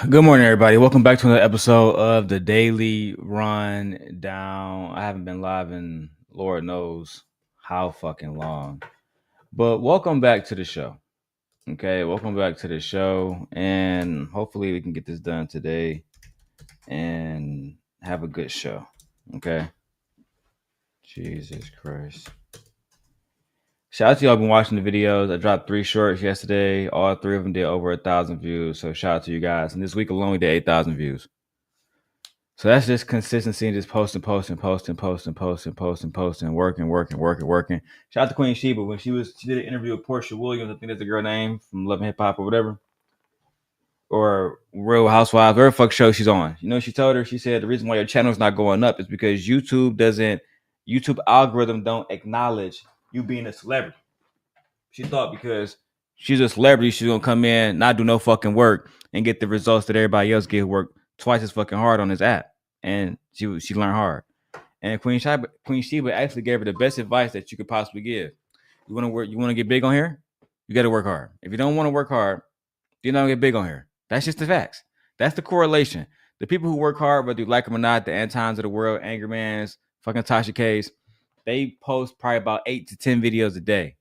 Good morning, everybody. Welcome back to another episode of the Daily Rundown. I haven't been live in Lord knows how fucking long, but welcome back to the show. Okay, welcome back to the show, and hopefully we can get this done today and have a good show. Okay. Jesus Christ. Shout out to y'all been watching the videos. I dropped 3 shorts yesterday. All 3 of them did over 1,000 views. So shout out to you guys. And this week alone we did 8,000 views. So that's just consistency and just posting, working. Shout out to Queen Sheba when she did an interview with Portia Williams. I think that's the girl name from Love and Hip Hop or whatever, or Real Housewives, whatever fuck show she's on. You know, she told her, she said the reason why your channel's not going up is because YouTube algorithm don't acknowledge you being a celebrity. She thought because she's a celebrity, she's gonna come in, not do no fucking work, and get the results that everybody else get, who work twice as fucking hard on this app. And she learned hard. And Queen Sheba actually gave her the best advice that you could possibly give. You want to work, you want to get big on here? You got to work hard. If you don't want to work hard, you're not gonna get big on here. That's just the facts. That's the correlation. The people who work hard, whether you like them or not, the Antons of the world, Angry Mans, fucking Tasha K's, they post probably about 8 to 10 videos a day.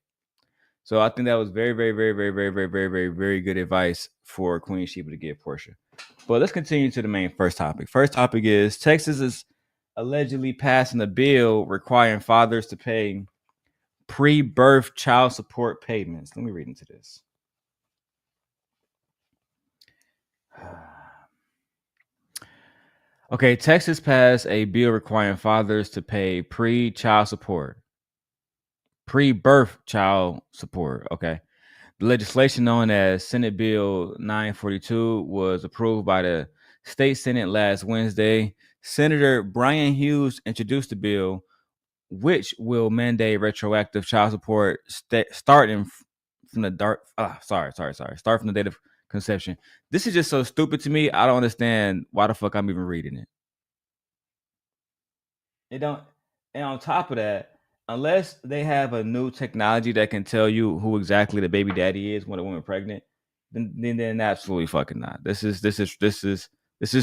So I think that was very good advice for Queen Sheba to give Portia. But let's continue to the main first topic. First topic is Texas is allegedly passing a bill requiring fathers to pay pre-birth child support payments. Let me read into this. Okay, Texas passed a bill requiring fathers to pay pre-birth child support. Okay. The legislation known as Senate Bill 942 was approved by the state Senate last Wednesday. Senator Brian Hughes introduced the bill, which will mandate retroactive child support starting from the start from the date of conception. This is just so stupid to me. I don't understand why the fuck I'm even reading it. It don't. And on top of that, unless they have a new technology that can tell you who exactly the baby daddy is when a woman pregnant, then absolutely fucking not. This is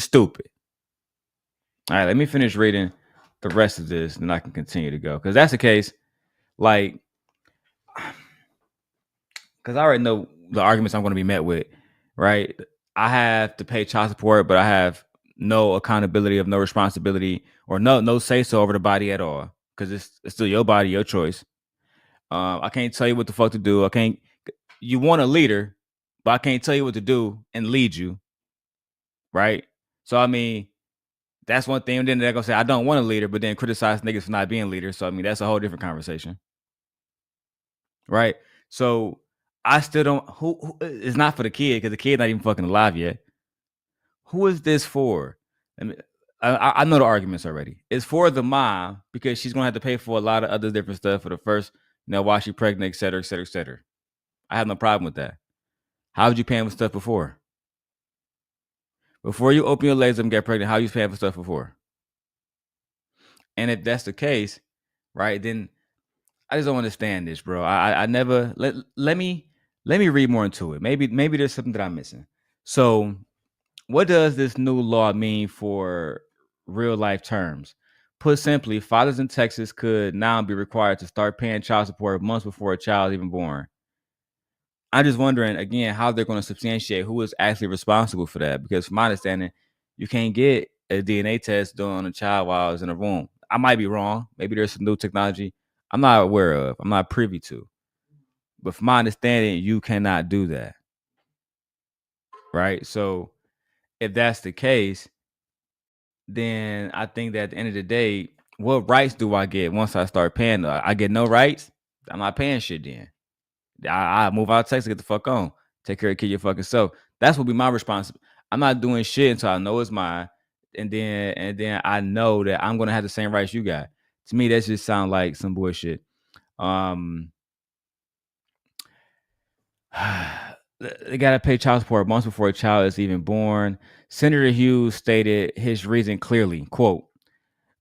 stupid. All right, let me finish reading the rest of this, and I can continue to go. Because that's the case, like, because I already know the arguments I'm going to be met with, right? I have to pay child support, but I have no accountability, of no responsibility, or no say so over the body at all, because it's still your body, your choice. I can't tell you what the fuck to do. You want a leader, but I can't tell you what to do and lead you, right? So I mean, that's one thing. And then they're gonna say I don't want a leader, but then criticize niggas for not being leaders. So I mean, that's a whole different conversation, right? So I still don't. Who it's not for the kid, because the kid's not even fucking alive yet. Who is this for? I mean, I know the arguments already. It's for the mom, because she's gonna have to pay for a lot of other different stuff for the first, while she's pregnant, et cetera, et cetera, et cetera. I have no problem with that. How would you pay for stuff before? Before you open your legs up and get pregnant, how you paying for stuff before? And if that's the case, right, then I just don't understand this, bro. I never let me read more into it. Maybe there's something that I'm missing. So, what does this new law mean for real life terms? Put simply, fathers in Texas could now be required to start paying child support months before a child is even born. I'm just wondering, again, how they're going to substantiate who is actually responsible for that. Because from my understanding, you can't get a DNA test done on a child while it's in a womb. I might be wrong. Maybe there's some new technology I'm not aware of. I'm not privy to. But from my understanding, you cannot do that. Right? So if that's the case, then I think that at the end of the day, what rights do I get once I start paying? I get no rights. I'm not paying shit then. I move out of Texas, get the fuck on. Take care of kid your fucking self. That's what be my responsibility. I'm not doing shit until I know it's mine, and then I know that I'm gonna have the same rights you got. To me, that just sound like some bullshit. They gotta pay child support months before a child is even born. Senator Hughes stated his reason clearly, quote,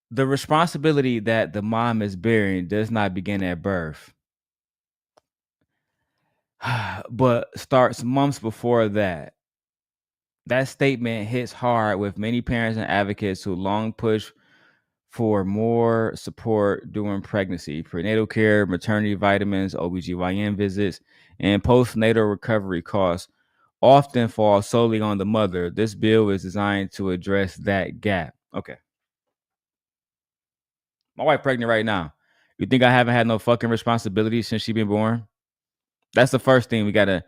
"The responsibility that the mom is bearing does not begin at birth." but starts months before that. That statement hits hard with many parents and advocates who long push for more support during pregnancy, prenatal care, maternity vitamins, OBGYN visits, and postnatal recovery costs often fall solely on the mother. This bill is designed to address that gap. Okay. My wife pregnant right now. You think I haven't had no fucking responsibility since she been born? That's the first thing we gotta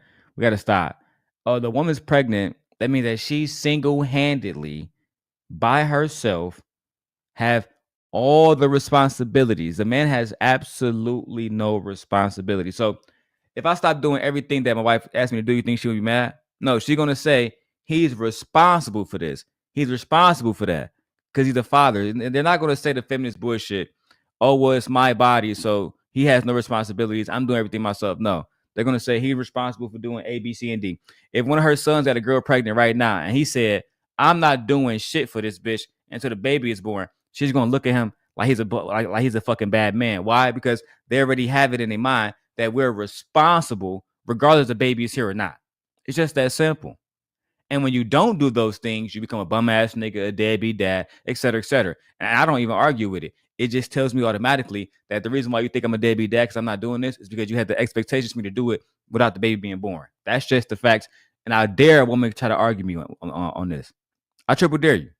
stop. Oh, the woman's pregnant. That means that she single-handedly by herself have all the responsibilities. The man has absolutely no responsibility. So if I stop doing everything that my wife asked me to do, you think she would be mad? No, she's gonna say he's responsible for this. He's responsible for that because he's the father. And they're not gonna say the feminist bullshit. Oh, well, it's my body, so he has no responsibilities. I'm doing everything myself. No, they're gonna say he's responsible for doing A, B, C, and D. If one of her sons got a girl pregnant right now, and he said, "I'm not doing shit for this bitch until the baby is born," she's gonna look at him like he's a fucking bad man. Why? Because they already have it in their mind that we're responsible regardless the baby is here or not. It's just that simple. And when you don't do those things, you become a bum ass nigga, a deadbeat dad, et cetera, et cetera. And I don't even argue with it. It just tells me automatically that the reason why you think I'm a deadbeat dad because I'm not doing this is because you had the expectations for me to do it without the baby being born. That's just the facts. And I dare a woman to try to argue me on this. I triple dare you.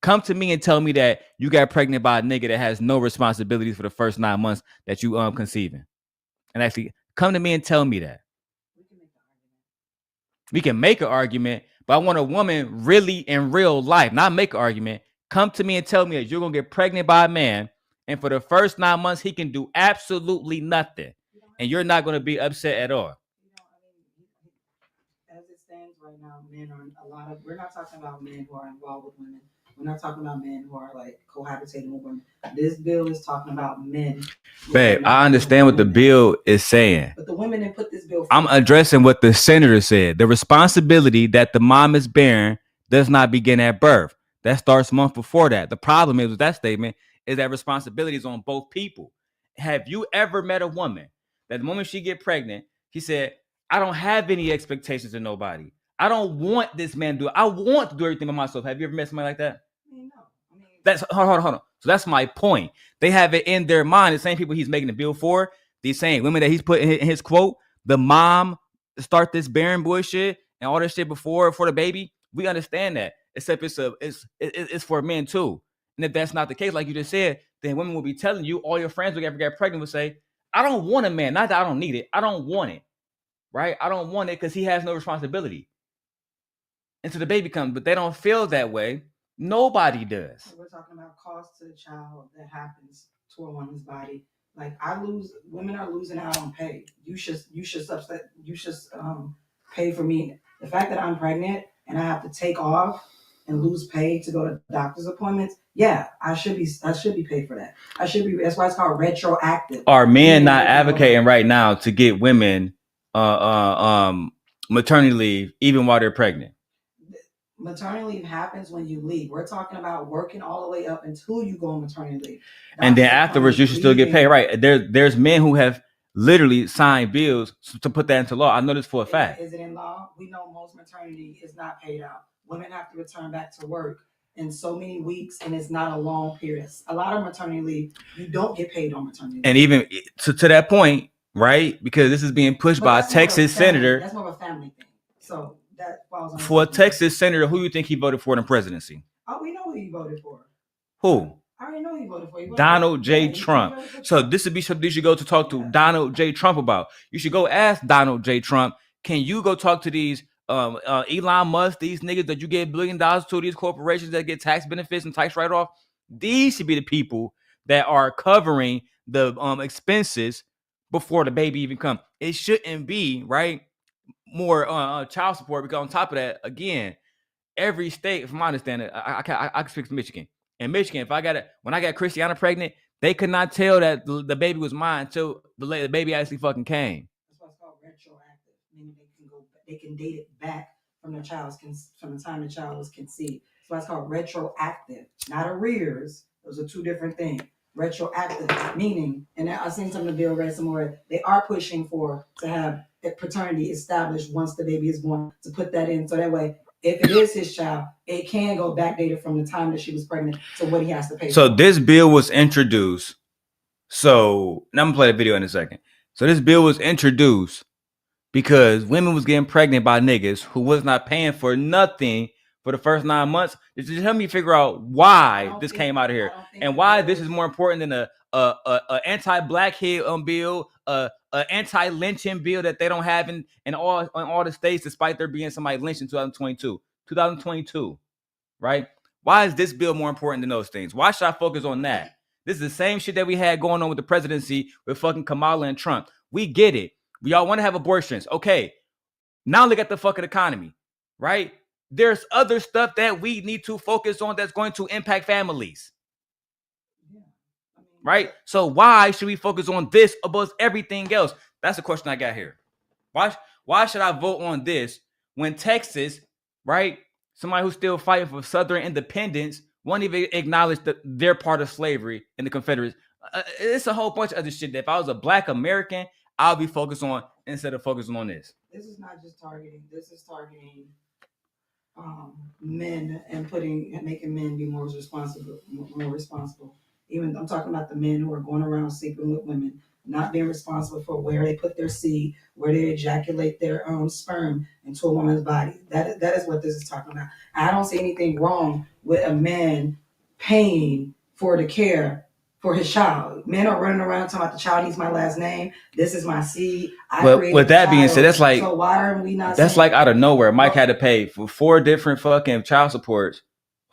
Come to me and tell me that you got pregnant by a nigga that has no responsibilities for the first 9 months that you conceiving. And actually, come to me and tell me that. We can make an argument, but I want a woman really in real life, not make an argument. Come to me and tell me that you're going to get pregnant by a man, and for the first 9 months, he can do absolutely nothing, and you're not going to be upset at all. As it stands right now, men are we're not talking about men who are involved with women. We're not talking about men who are like cohabitating with women. This bill is talking about men. Babe, I understand what the bill is saying. But the women didn't put this bill forward. I'm addressing what the senator said. The responsibility that the mom is bearing does not begin at birth. That starts months before that. The problem is with that statement is that responsibility is on both people. Have you ever met a woman that the moment she get pregnant, she said, I don't have any expectations of nobody. I don't want this man to do it. I want to do everything by myself. Have you ever met somebody like that? No. That's hold on. So that's my point. They have it in their mind. The same people he's making the bill for, these same women that he's put in his quote, the mom start this barren bullshit and all this shit before for the baby. We understand that. Except it's for men too. And if that's not the case, like you just said, then women will be telling you, all your friends who ever get pregnant will say, I don't want a man. Not that I don't need it. I don't want it. Right? I don't want it because he has no responsibility. Until the baby comes, but they don't feel that way. Nobody does. We're talking about cost to the child that happens to a woman's body. Like women are losing out on pay. You should pay for me. The fact that I'm pregnant and I have to take off and lose pay to go to doctor's appointments, yeah, I should be paid for that. That's why it's called retroactive. Are men not advocating right now to get women maternity leave even while they're pregnant? Maternity leave happens when you leave. We're talking about working all the way up until you go on maternity leave. And then afterwards, you should still get paid, right? There's men who have literally signed bills to put that into law. I know this for a fact. Is it in law? We know most maternity is not paid out. Women have to return back to work in so many weeks, and it's not a long period. A lot of maternity leave, you don't get paid on maternity leave. And even to that point, right? Because this is being pushed by a Texas senator. That's more of a family thing. So that falls on for a Texas senator. Who you think he voted for in the presidency? Oh, we know who he voted for. Who? I already know he voted for. Donald J. Trump. So this would be something you should go to talk to Donald J. Trump about. You should go ask Donald J. Trump, can you go talk to these Elon Musk, these niggas that you get $1 billion to, these corporations that get tax benefits and tax write-off? These should be the people that are covering the expenses before the baby even comes. It shouldn't be, right, more child support, because on top of that, again, every state, from my understanding, I can speak to Michigan. In Michigan, when I got Christiana pregnant, they could not tell that the baby was mine until the baby actually fucking came. That's why it's called retroactive, meaning they can date it back from the time the child was conceived. So that's called retroactive, not arrears. Those are two different things. retroactive, meaning, and I seen some of the bill read some more. They are pushing to have paternity established once the baby is born, to put that in, so that way, if it is his child, it can go backdated from the time that she was pregnant to what he has to pay. So this bill was introduced. So now I'm gonna play the video in a second. So this bill was introduced because women was getting pregnant by niggas who was not paying for nothing for the first 9 months. Just help me figure out why this came out of here and why this is more important than a anti-black hit bill, a anti-lynching bill that they don't have in all the states, despite there being somebody lynched in 2022, right? Why is this bill more important than those things? Why should I focus on that? This is the same shit that we had going on with the presidency with fucking Kamala and Trump. We get it. We all want to have abortions. Okay. Now look at the fucking economy, right? There's other stuff that we need to focus on that's going to impact families. Right? So why should we focus on this above everything else? That's the question I got here. Why should I vote on this when Texas, right? Somebody who's still fighting for Southern independence won't even acknowledge that they're part of slavery in the Confederates. It's a whole bunch of other shit that if I was a black American, I'll be focused on instead of focusing on this. This is not just targeting. This is targeting men and making men be more responsible. Even I'm talking about the men who are going around sleeping with women, not being responsible for where they put their seed, where they ejaculate their own sperm into a woman's body. That is what this is talking about. I don't see anything wrong with a man paying for the care for his child. Men are running around talking about the child needs my last name. This is my seed. But with that being said, that's like, so why are we not? That's like out of nowhere. Mike had to pay for 4 different fucking child supports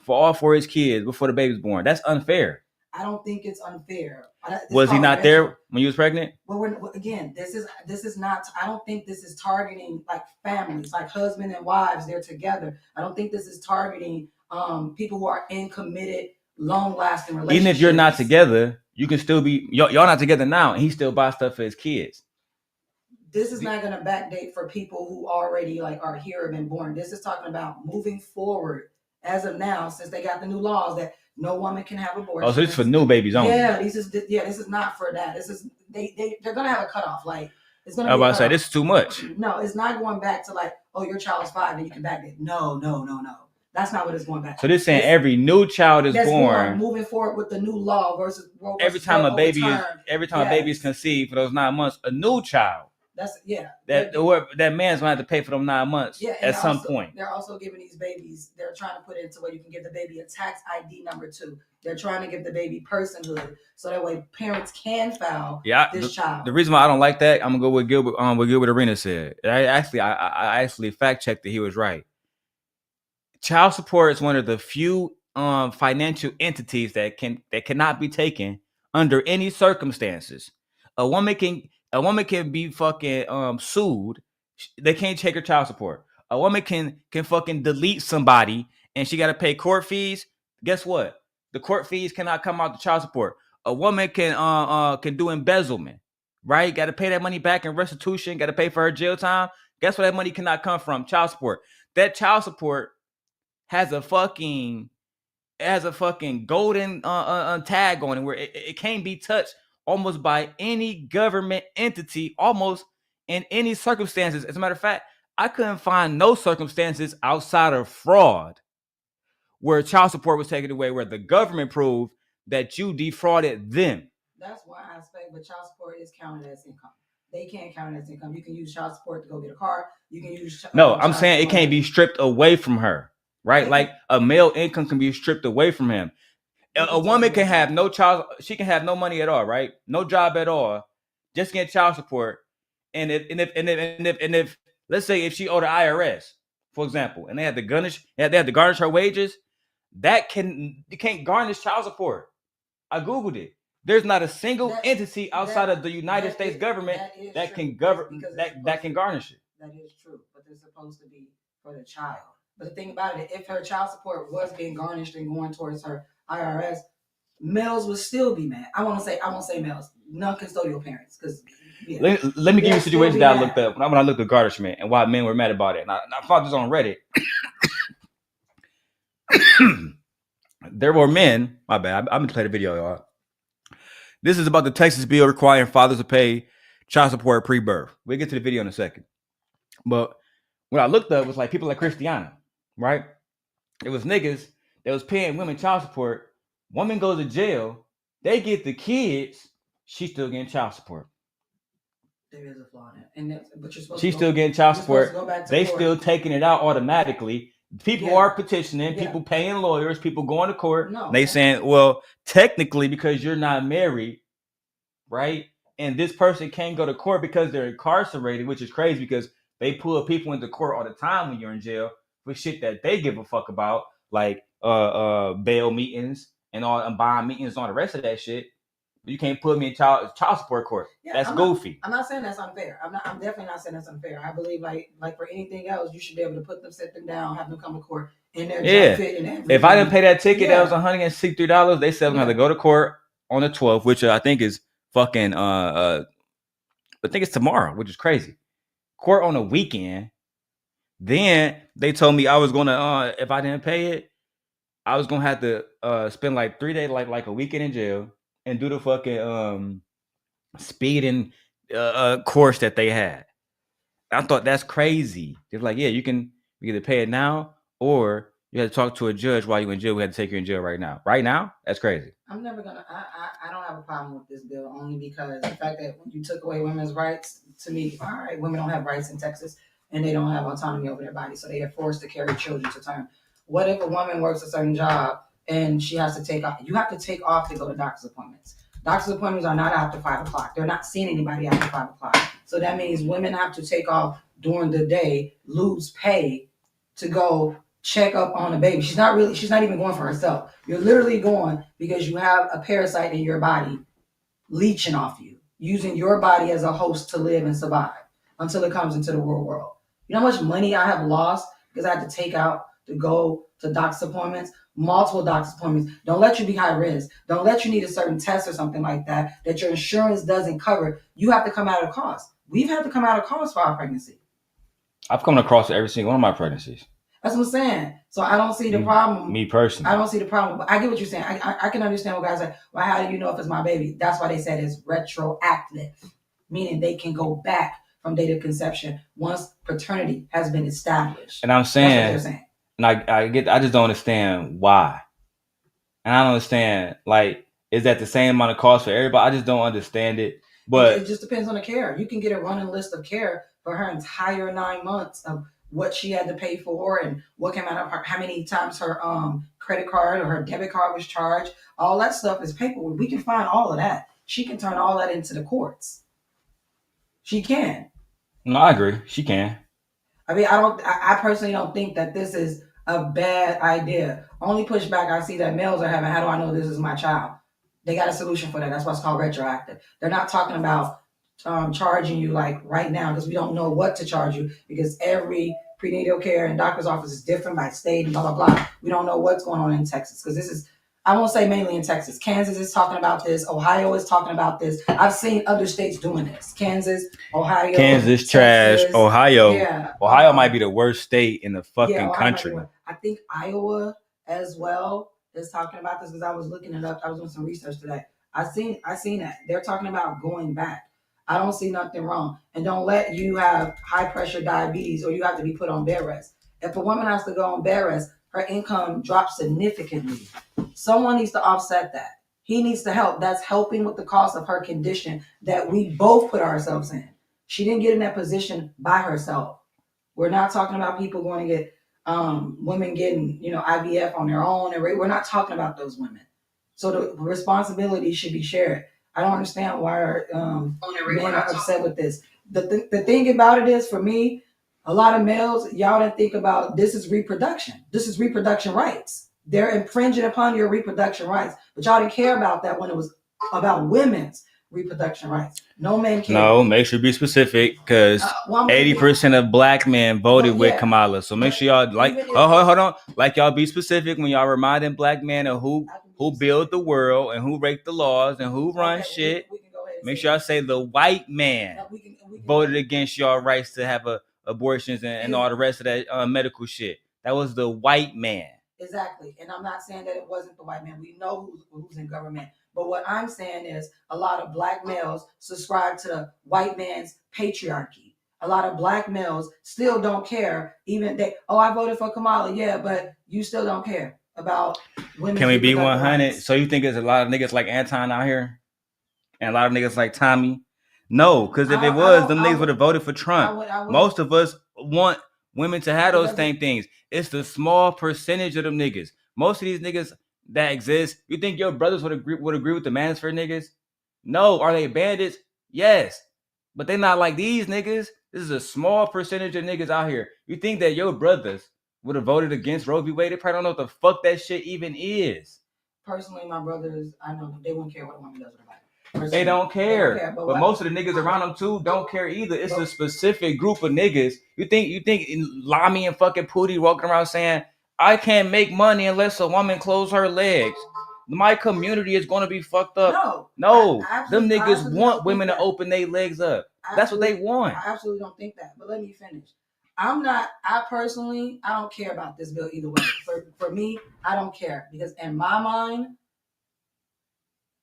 for all 4 of his kids before the baby was born. That's unfair. I don't think it's unfair. Was he not there when you was pregnant? Well, again, this is not. I don't think this is targeting like families, like husband and wives. They're together. I don't think this is targeting people who are in committed, long-lasting relationships. Even if you're not together, you can still be. Y'all not together now, and he still buys stuff for his kids. This is not going to backdate for people who already like are here and been born. This is talking about moving forward as of now, since they got the new laws that no woman can have abortion. Oh, so it's for new babies only. Yeah, this is not for that. This is they're gonna have a cutoff. Like it's gonna. I was about to say this is too much. No, it's not going back to like, oh, your child's 5, then you can backdate. No. That's not what it's going back. So this saying every new child is born, moving forward with the new law versus every time a baby is conceived for those 9 months, a new child. That man's gonna have to pay for them 9 months at some point. They're also giving these babies. They're trying to put it into where you can give the baby a tax ID number 2. They're trying to give the baby personhood, so that way parents can file this child. The reason why I don't like that, I'm gonna go with Gilbert. What Gilbert Arenas said. I actually fact checked that he was right. Child support is one of the few financial entities that cannot be taken under any circumstances. A woman can be fucking sued. They can't take her child support. A woman can fucking delete somebody and she got to pay court fees. Guess what? The court fees cannot come out the child support. A woman can do embezzlement, right? Got to pay that money back in restitution. Got to pay for her jail time. Guess where that money cannot come from? Child support. That child support has a fucking golden tag on it where it can't be touched almost by any government entity, almost in any circumstances. As a matter of fact, I couldn't find no circumstances outside of fraud where child support was taken away, where the government proved that you defrauded them. That's why I expect, but child support is counted as income. They can't count it as income. You can use child support to go get a car. You can use. No, I'm saying it can't be stripped away from her, right? Like a male income can be stripped away from him. A woman can have no child. She can have no money at all, right? No job at all, just get child support. And if let's say if she owed the IRS, for example, and they had to garnish her wages, you can't garnish child support. I googled it. There's not a single entity outside of the United States government that can garnish it. That is true, but they're supposed to be for the child. But the thing about it, if her child support was being garnished and going towards her IRS, males would still be mad. I won't say males, non-custodial parents, because let me give you a situation that I looked up when I looked at garnishment and why men were mad about it. And I found this on Reddit. There were men. My bad. I'm gonna play the video, y'all. This is about the Texas bill requiring fathers to pay child support pre-birth. We'll get to the video in a second. But when I looked up, it was like people like Christiana, right? It was niggas that was paying women child support. Woman goes to jail. They get the kids. She's still getting child support. There is a flaw in it. But you're supposed She's still getting child support. They court. Still taking it out automatically. People are petitioning, people paying lawyers, people going to court. No, they saying, well, technically, because you're not married, right? And this person can't go to court because they're incarcerated, which is crazy because they pull people into court all the time when you're in jail for shit that they give a fuck about, like bail meetings and bond meetings and all the rest of that shit. You can't put me in child support court. That's goofy. I'm not saying that's unfair. I'm definitely not saying that's unfair. I believe like for anything else, you should be able to sit them down, have them come to court in their job fit and everything. If I didn't pay that ticket, that was $163. They said I'm gonna have to go to court on the 12th, which I think is fucking I think it's tomorrow, which is crazy. Court on a weekend. Then they told me I was gonna if I didn't pay it, I was gonna have to spend like 3 days, like a weekend in jail. And do the fucking speeding course that they had. I thought that's crazy. They're like, yeah, you can either pay it now or you have to talk to a judge while you're in jail. We had to take you in jail right now. Right now? That's crazy. I'm never gonna. I don't have a problem with this bill only because the fact that when you took away women's rights, to me, all right, women don't have rights in Texas and they don't have autonomy over their body, so they are forced to carry children to term. What if a woman works a certain job and she has to take off? You have to take off to go to doctor's appointments. Doctor's appointments are not after 5 o'clock. They're not seeing anybody after 5 o'clock. So that means women have to take off during the day, lose pay to go check up on a baby. She's not even going for herself. You're literally going because you have a parasite in your body leeching off you, using your body as a host to live and survive until it comes into the real world. You know how much money I have lost because I had to take out to go to doctor's appointments, multiple doctor's appointments. Don't let you be high risk. Don't let you need a certain test or something like that your insurance doesn't cover. You have to come out of cost. We've had to come out of cost for our pregnancy. I've come across every single one of my pregnancies. That's what I'm saying. So I don't see the problem. Me personally. I don't see the problem. But I get what you're saying. I can understand what guys say. Well, how do you know if it's my baby? That's why they said it's retroactive, meaning they can go back from date of conception once paternity has been established. And I'm saying, that's what they're saying. And I just don't understand why. And I don't understand, like, is that the same amount of cost for everybody? I just don't understand it. But it just depends on the care. You can get a running list of care for her entire 9 months of what she had to pay for and what came out of her, how many times her credit card or her debit card was charged. All that stuff is paperwork. We can find all of that. She can turn all that into the courts. She can. No, I agree. She can. I mean, I personally don't think that this is a bad idea. Only pushback I see that males are having, how do I know this is my child? They got a solution for that. That's why it's called retroactive. They're not talking about charging you like right now because we don't know what to charge you because every prenatal care and doctor's office is different by state and blah, blah, blah. We don't know what's going on in Texas because this is, I won't say mainly in Texas. Kansas is talking about this. Ohio is talking about this. I've seen other states doing this. Kansas, Ohio. Kansas, trash. Ohio. Yeah. Ohio might be the worst state in the fucking country. I think Iowa as well is talking about this because I was looking it up. I was doing some research today. I seen that. They're talking about going back. I don't see nothing wrong. And don't let you have high pressure diabetes or you have to be put on bed rest. If a woman has to go on bed rest, her income drops significantly. Someone needs to offset that. He needs to help. That's helping with the cost of her condition that we both put ourselves in. She didn't get in that position by herself. We're not talking about people going to get women getting, IVF on their own. And we're not talking about those women. So the responsibility should be shared. I don't understand why men are upset with this. The thing about it is, for me, a lot of males, y'all didn't think about this is reproduction. This is reproduction rights. They're infringing upon your reproduction rights. But y'all didn't care about that when it was about women's reproduction rights. No man cared. No, make sure you be specific because 80% of black men voted with Kamala. So make sure y'all hold on. Like y'all be specific when y'all reminding black men of who built the world and who break the laws and who runs shit. Make sure y'all say the white man voted against y'all rights to have abortions and all the rest of that medical shit. That was the white man. Exactly. And I'm not saying that it wasn't the white man. We know who's in government. But what I'm saying is a lot of black males subscribe to the white man's patriarchy. A lot of black males still don't care. Even they, oh, I voted for Kamala. Yeah, but you still don't care about women. Can we be 100? So you think there's a lot of niggas like Anton out here? And a lot of niggas like Tommy? No, because if it was, them niggas would have voted for Trump. Most of us want women to have those same things. It's the small percentage of them niggas. Most of these niggas that exist, you think your brothers would agree with the Manosphere niggas? No. Are they bandits? Yes. But they not like these niggas. This is a small percentage of niggas out here. You think that your brothers would have voted against Roe v. Wade? They probably don't know what the fuck that shit even is. Personally, my brothers, I know they won't care what a woman does with her body. They don't care. But most of the niggas around them too don't care either. It's a specific group of niggas. You think Lami and fucking Pootie walking around saying, I can't make money unless a woman close her legs. My community is gonna be fucked up. No. Them niggas want women to open their legs up. That's what they want. I absolutely don't think that. But let me finish. I personally don't care about this bill either way. For me, I don't care. Because in my mind,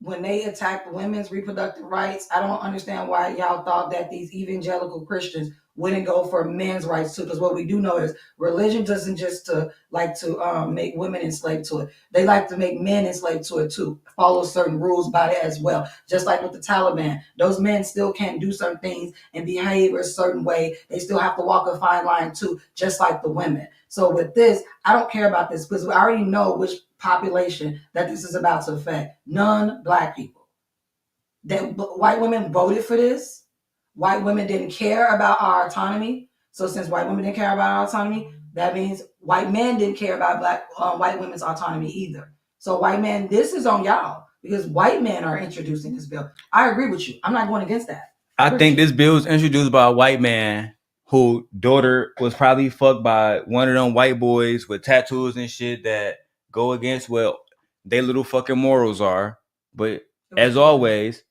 when they attack women's reproductive rights, I don't understand why y'all thought that these evangelical Christians wouldn't go for men's rights too. Because what we do know is religion doesn't just make women enslaved to it. They like to make men enslaved to it too. Follow certain rules about it as well. Just like with the Taliban, those men still can't do certain things and behave a certain way. They still have to walk a fine line too, just like the women. So with this, I don't care about this because we already know which population that this is about to affect. Non-black people. That white women voted for this. White women didn't care about our autonomy. So since white women didn't care about our autonomy, that means white men didn't care about white women's autonomy either. So white men, this is on y'all because white men are introducing this bill. I agree with you. I'm not going against that. I think this bill was introduced by a white man whose daughter was probably fucked by one of them white boys with tattoos and shit that go against what their little fucking morals are. But as always,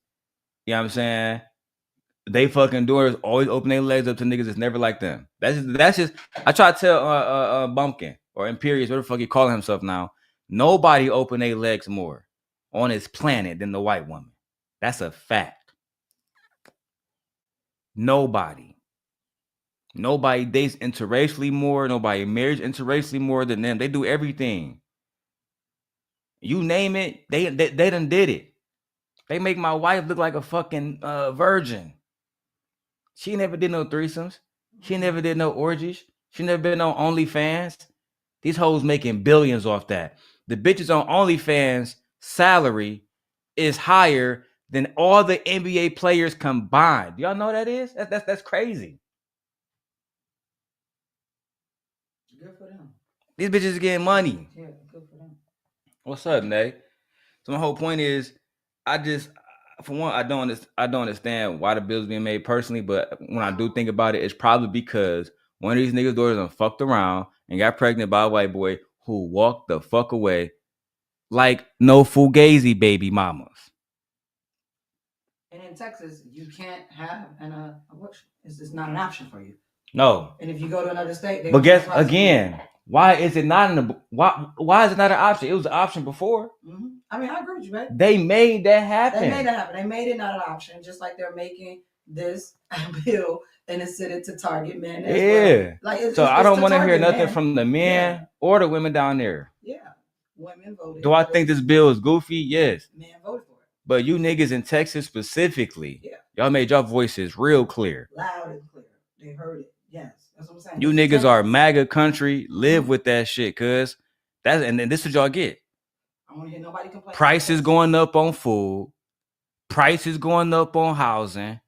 you know what I'm saying? They fucking daughters always open their legs up to niggas that's never like them. That's just I try to tell Bumpkin or Imperious, whatever the fuck he calling himself now. Nobody open their legs more on this planet than the white woman. That's a fact. Nobody dates interracially more. Nobody marries interracially more than them. They do everything. You name it, they done did it. They make my wife look like a fucking virgin. She never did no threesomes. She never did no orgies. She never been on OnlyFans. These hoes making billions off that. The bitches on OnlyFans salary is higher than all the NBA players combined. Do y'all know what that is? That's crazy. Good for them. These bitches are getting money. Yeah, good for them. What's up, Nay? So my whole point is, for one, I don't understand why the bill's being made personally, but when I do think about it, it's probably because one of these niggas' daughters done fucked around and got pregnant by a white boy who walked the fuck away like no fugazi baby mamas. And in Texas, you can't have an abortion. It's just not an option for you. No. And if you go to another state, but guess again, why is it not why is it not an option? It was an option before. Mm-hmm. I mean, I agree with you, man. They made that happen. They made it not an option, just like they're making this bill and it's set it to target men. Yeah. Well. So I don't want to hear nothing from the men or the women down there. Yeah. Women voted. Do I think this bill is goofy? Yes. Men voted for it. But you niggas in Texas specifically, y'all made your voices real clear. Loud and clear. They heard it. Yes. That's what I'm saying. You niggas are MAGA country. Live with that shit, cuz. And then this is what y'all get. I don't want to hear nobody complain. Prices going up on food. Prices going up on housing.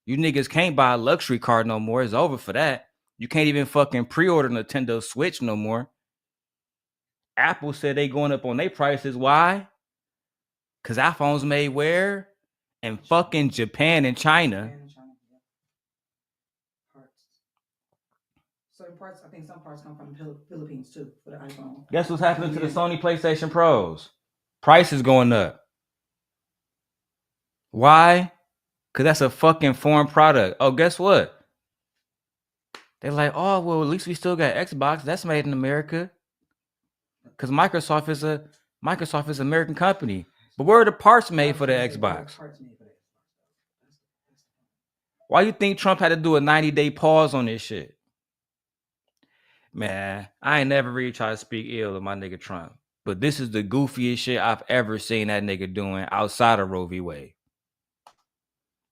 You niggas can't buy a luxury car no more. It's over for that. You can't even fucking pre-order Nintendo Switch no more. Apple said they going up on their prices. Why? Because iPhones made where? In fucking Japan and China. Certain parts, I think some parts come from the Philippines too for the iPhone. Guess what's happening to the Sony PlayStation Pros? Price is going up. Why? Because that's a fucking foreign product. Oh, guess what? They're like, oh, well, at least we still got Xbox. That's made in America. Because Microsoft is an American company. But where are the parts made for the Xbox? Why you think Trump had to do a 90-day pause on this shit? Man, I ain't never really tried to speak ill of my nigga Trump. But this is the goofiest shit I've ever seen that nigga doing outside of Roe v. Wade.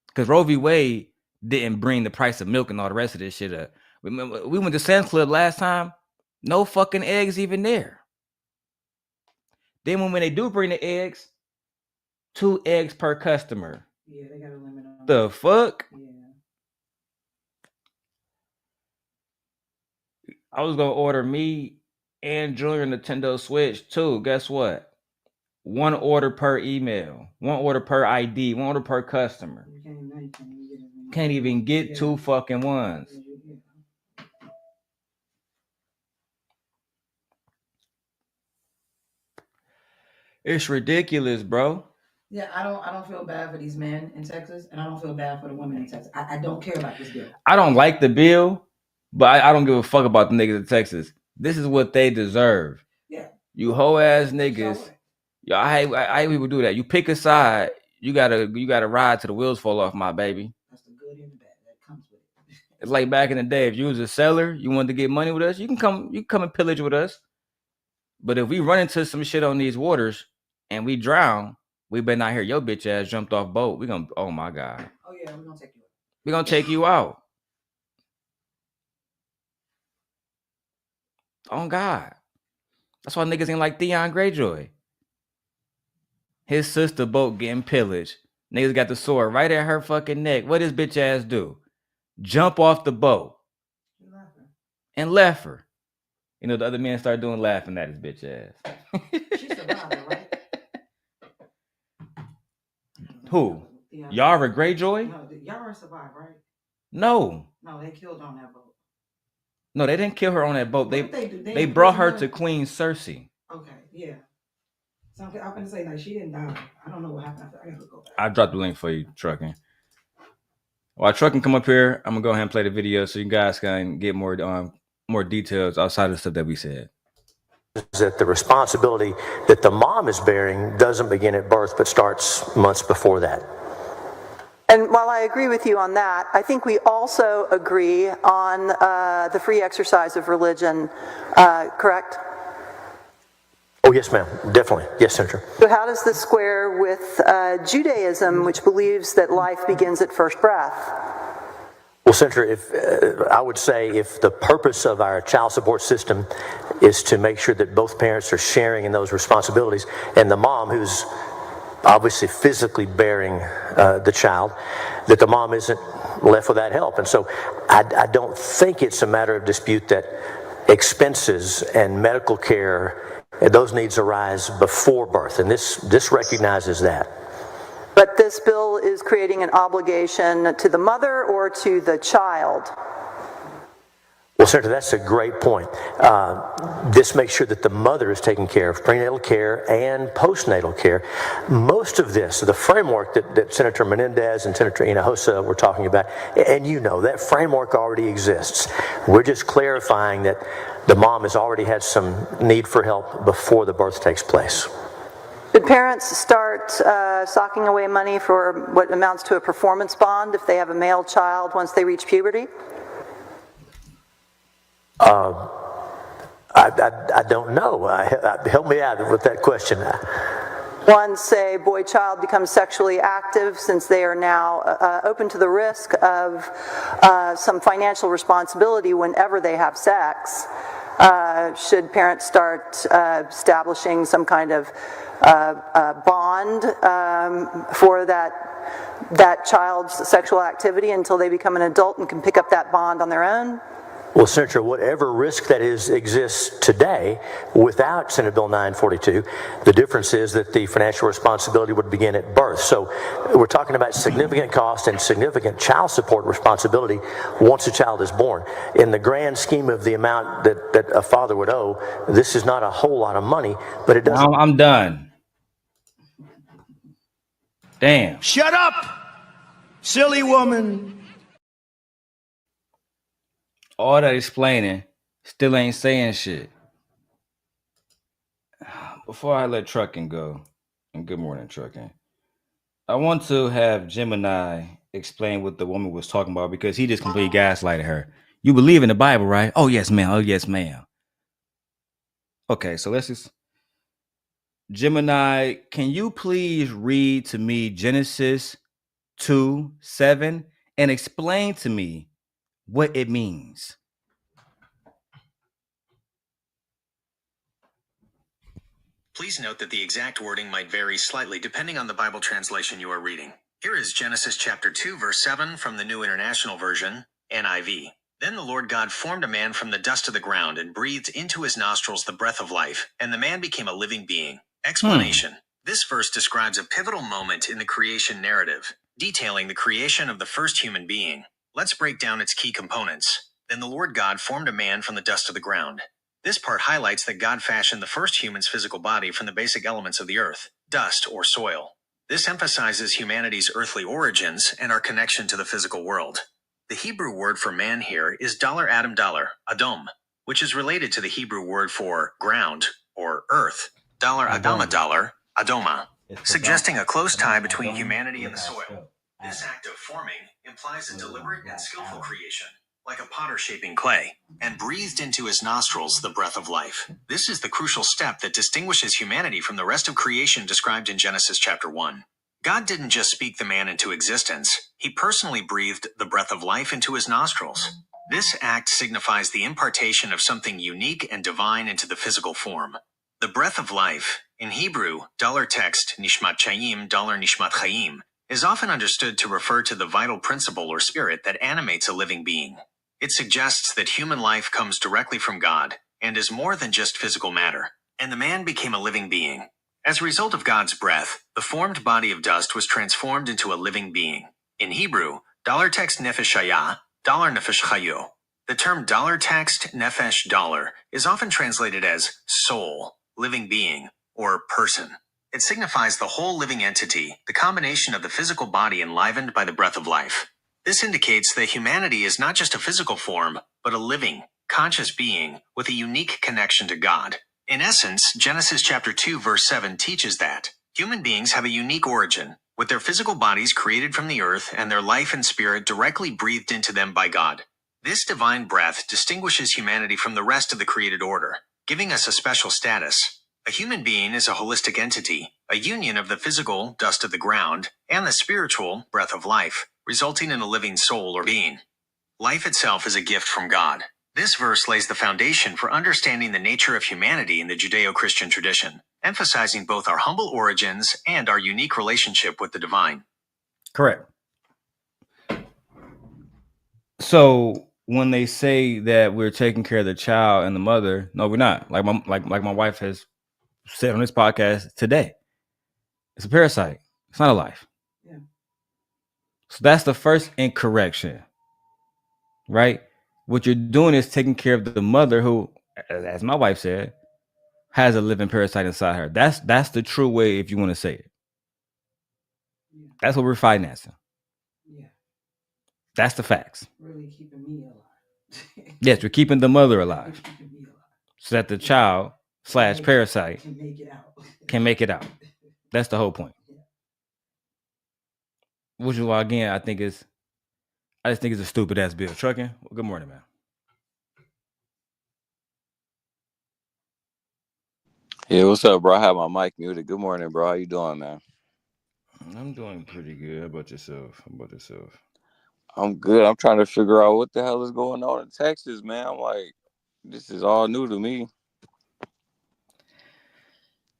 Because Roe v. Wade didn't bring the price of milk and all the rest of this shit up. Remember, we went to Sam's Club last time. No fucking eggs even there. Then when they do bring the eggs, 2 eggs per customer. Yeah, they got a limit on the fuck? Yeah. I was gonna order me and Junior Nintendo Switch too. Guess what? 1 order per email, 1 order per ID, 1 order per customer. Can't even get 2 fucking ones. It's ridiculous, bro. Yeah, I don't feel bad for these men in Texas, and I don't feel bad for the women in Texas. I don't care about this bill. I don't like the bill, but I don't give a fuck about the niggas in Texas. This is what they deserve. Yeah. You hoe ass niggas. Y'all, I hate people do that. You pick a side, you gotta ride till the wheels fall off, my baby. That's the good and the bad that comes with it. It's like back in the day, if you was a seller, you wanted to get money with us, you can come and pillage with us. But if we run into some shit on these waters and we drown, we better not hear your bitch ass jumped off boat. We gonna, oh my God. Oh yeah, we're gonna take you out. We're gonna take you out. Oh God. That's why niggas ain't like Theon Greyjoy. His sister boat getting pillaged. Niggas got the sword right at her fucking neck. What does bitch ass do? Jump off the boat. And left her. You know, the other men started doing laughing at his bitch ass. She survived, right? Who? Yara Greyjoy? No, Yara survived, right? No. No, they killed her on that boat. No, they didn't kill her on that boat. They brought her to Queen Cersei. Okay, yeah. So I'm going to say, like, she didn't die. I don't know what happened after. I got to go back. I dropped the link for you, Trucking. While Trucking come up here, I'm going to go ahead and play the video so you guys can get more details outside of the stuff that we said. That the responsibility that the mom is bearing doesn't begin at birth, but starts months before that. And while I agree with you on that, I think we also agree on the free exercise of religion, correct? Oh, yes, ma'am. Definitely. Yes, Senator. So how does this square with Judaism, which believes that life begins at first breath? Well, Senator, I would say if the purpose of our child support system is to make sure that both parents are sharing in those responsibilities, and the mom who's obviously physically bearing the child, that the mom isn't left without help. And so I don't think it's a matter of dispute that expenses and medical care, those needs arise before birth. And this recognizes that. But this bill is creating an obligation to the mother or to the child? Well, Senator, that's a great point. This makes sure that the mother is taking care of prenatal care and postnatal care. Most of this, the framework that Senator Menendez and Senator Hinojosa were talking about, and you know, that framework already exists. We're just clarifying that the mom has already had some need for help before the birth takes place. Should parents start socking away money for what amounts to a performance bond if they have a male child once they reach puberty? I don't know. Help me out with that question. One, say, boy child becomes sexually active since they are now open to the risk of some financial responsibility whenever they have sex. Should parents start establishing some kind of bond for that child's sexual activity until they become an adult and can pick up that bond on their own? Well, Senator, whatever risk that exists today without Senate Bill 942, the difference is that the financial responsibility would begin at birth. So we're talking about significant cost and significant child support responsibility once a child is born. In the grand scheme of the amount that a father would owe, this is not a whole lot of money, but it doesn't. I'm done. Damn. Shut up, silly woman. All that explaining still ain't saying shit. before I let trucking go, and good morning, trucking, I want to have Gemini explain what the woman was talking about because he just completely gaslighted her. You believe in the Bible, right? Oh, yes, ma'am. Oh, yes, ma'am. Okay, so let's just. Gemini, can you please read to me Genesis 2:7 and explain to me what it means? Please note that the exact wording might vary slightly depending on the Bible translation you are reading. Here is Genesis chapter 2, verse 7 from the New International Version, NIV. Then the Lord God formed a man from the dust of the ground and breathed into his nostrils the breath of life, and the man became a living being. Explanation. This verse describes a pivotal moment in the creation narrative, detailing the creation of the first human being. Let's break down its key components. Then the Lord God formed a man from the dust of the ground. This part highlights that God fashioned the first human's physical body from the basic elements of the earth, dust or soil. This emphasizes humanity's earthly origins and our connection to the physical world. The Hebrew word for man here is $Adam dollar, Adom, which is related to the Hebrew word for ground or earth, $Adama dollar, Adoma, suggesting a close tie between humanity and the soil. This act of forming implies a deliberate and skillful creation, like a potter shaping clay, and breathed into his nostrils the breath of life. This is the crucial step that distinguishes humanity from the rest of creation described in Genesis chapter 1. God didn't just speak the man into existence, he personally breathed the breath of life into his nostrils. This act signifies the impartation of something unique and divine into the physical form. The breath of life, in Hebrew, text nishmat chayim, nishmat chayim, is often understood to refer to the vital principle or spirit that animates a living being. It suggests that human life comes directly from God and is more than just physical matter. And the man became a living being. As a result of God's breath, the formed body of dust was transformed into a living being. In Hebrew, text nefesh haya, nefesh chayo. The term text nefesh is often translated as soul, living being, or person. It signifies the whole living entity, the combination of the physical body enlivened by the breath of life. This indicates that humanity is not just a physical form, but a living, conscious being with a unique connection to God. In essence, Genesis chapter 2 verse 7 teaches that human beings have a unique origin, with their physical bodies created from the earth and their life and spirit directly breathed into them by God. This divine breath distinguishes humanity from the rest of the created order, giving us a special status. A human being is a holistic entity, a union of the physical, dust of the ground, and the spiritual, breath of life, resulting in a living soul or being. Life itself is a gift from God. This verse lays the foundation for understanding the nature of humanity in the Judeo-Christian tradition, emphasizing both our humble origins and our unique relationship with the divine. Correct. So when they say that we're taking care of the child and the mother, no, we're not. Like my wife has said on this podcast today, it's a parasite. It's not a life. Yeah. So that's the first incorrection, right? What you're doing is taking care of the mother who, as my wife said, has a living parasite inside her. That's the true way if you want to say it. Yeah. That's what we're financing. Yeah. That's the facts. Really keeping me alive. Yes, we're keeping the mother alive Keeping me alive. so that the child / parasite can make it out. can make it out. That's the whole point. Yeah. Which is why, again, I just think it's a stupid ass bill. Trucking. Well, good morning, man. Yeah, what's up, bro? I have my mic muted. Good morning, bro. How you doing, man? I'm doing pretty good. How about yourself? I'm good. I'm trying to figure out what the hell is going on in Texas, man. I'm like, this is all new to me.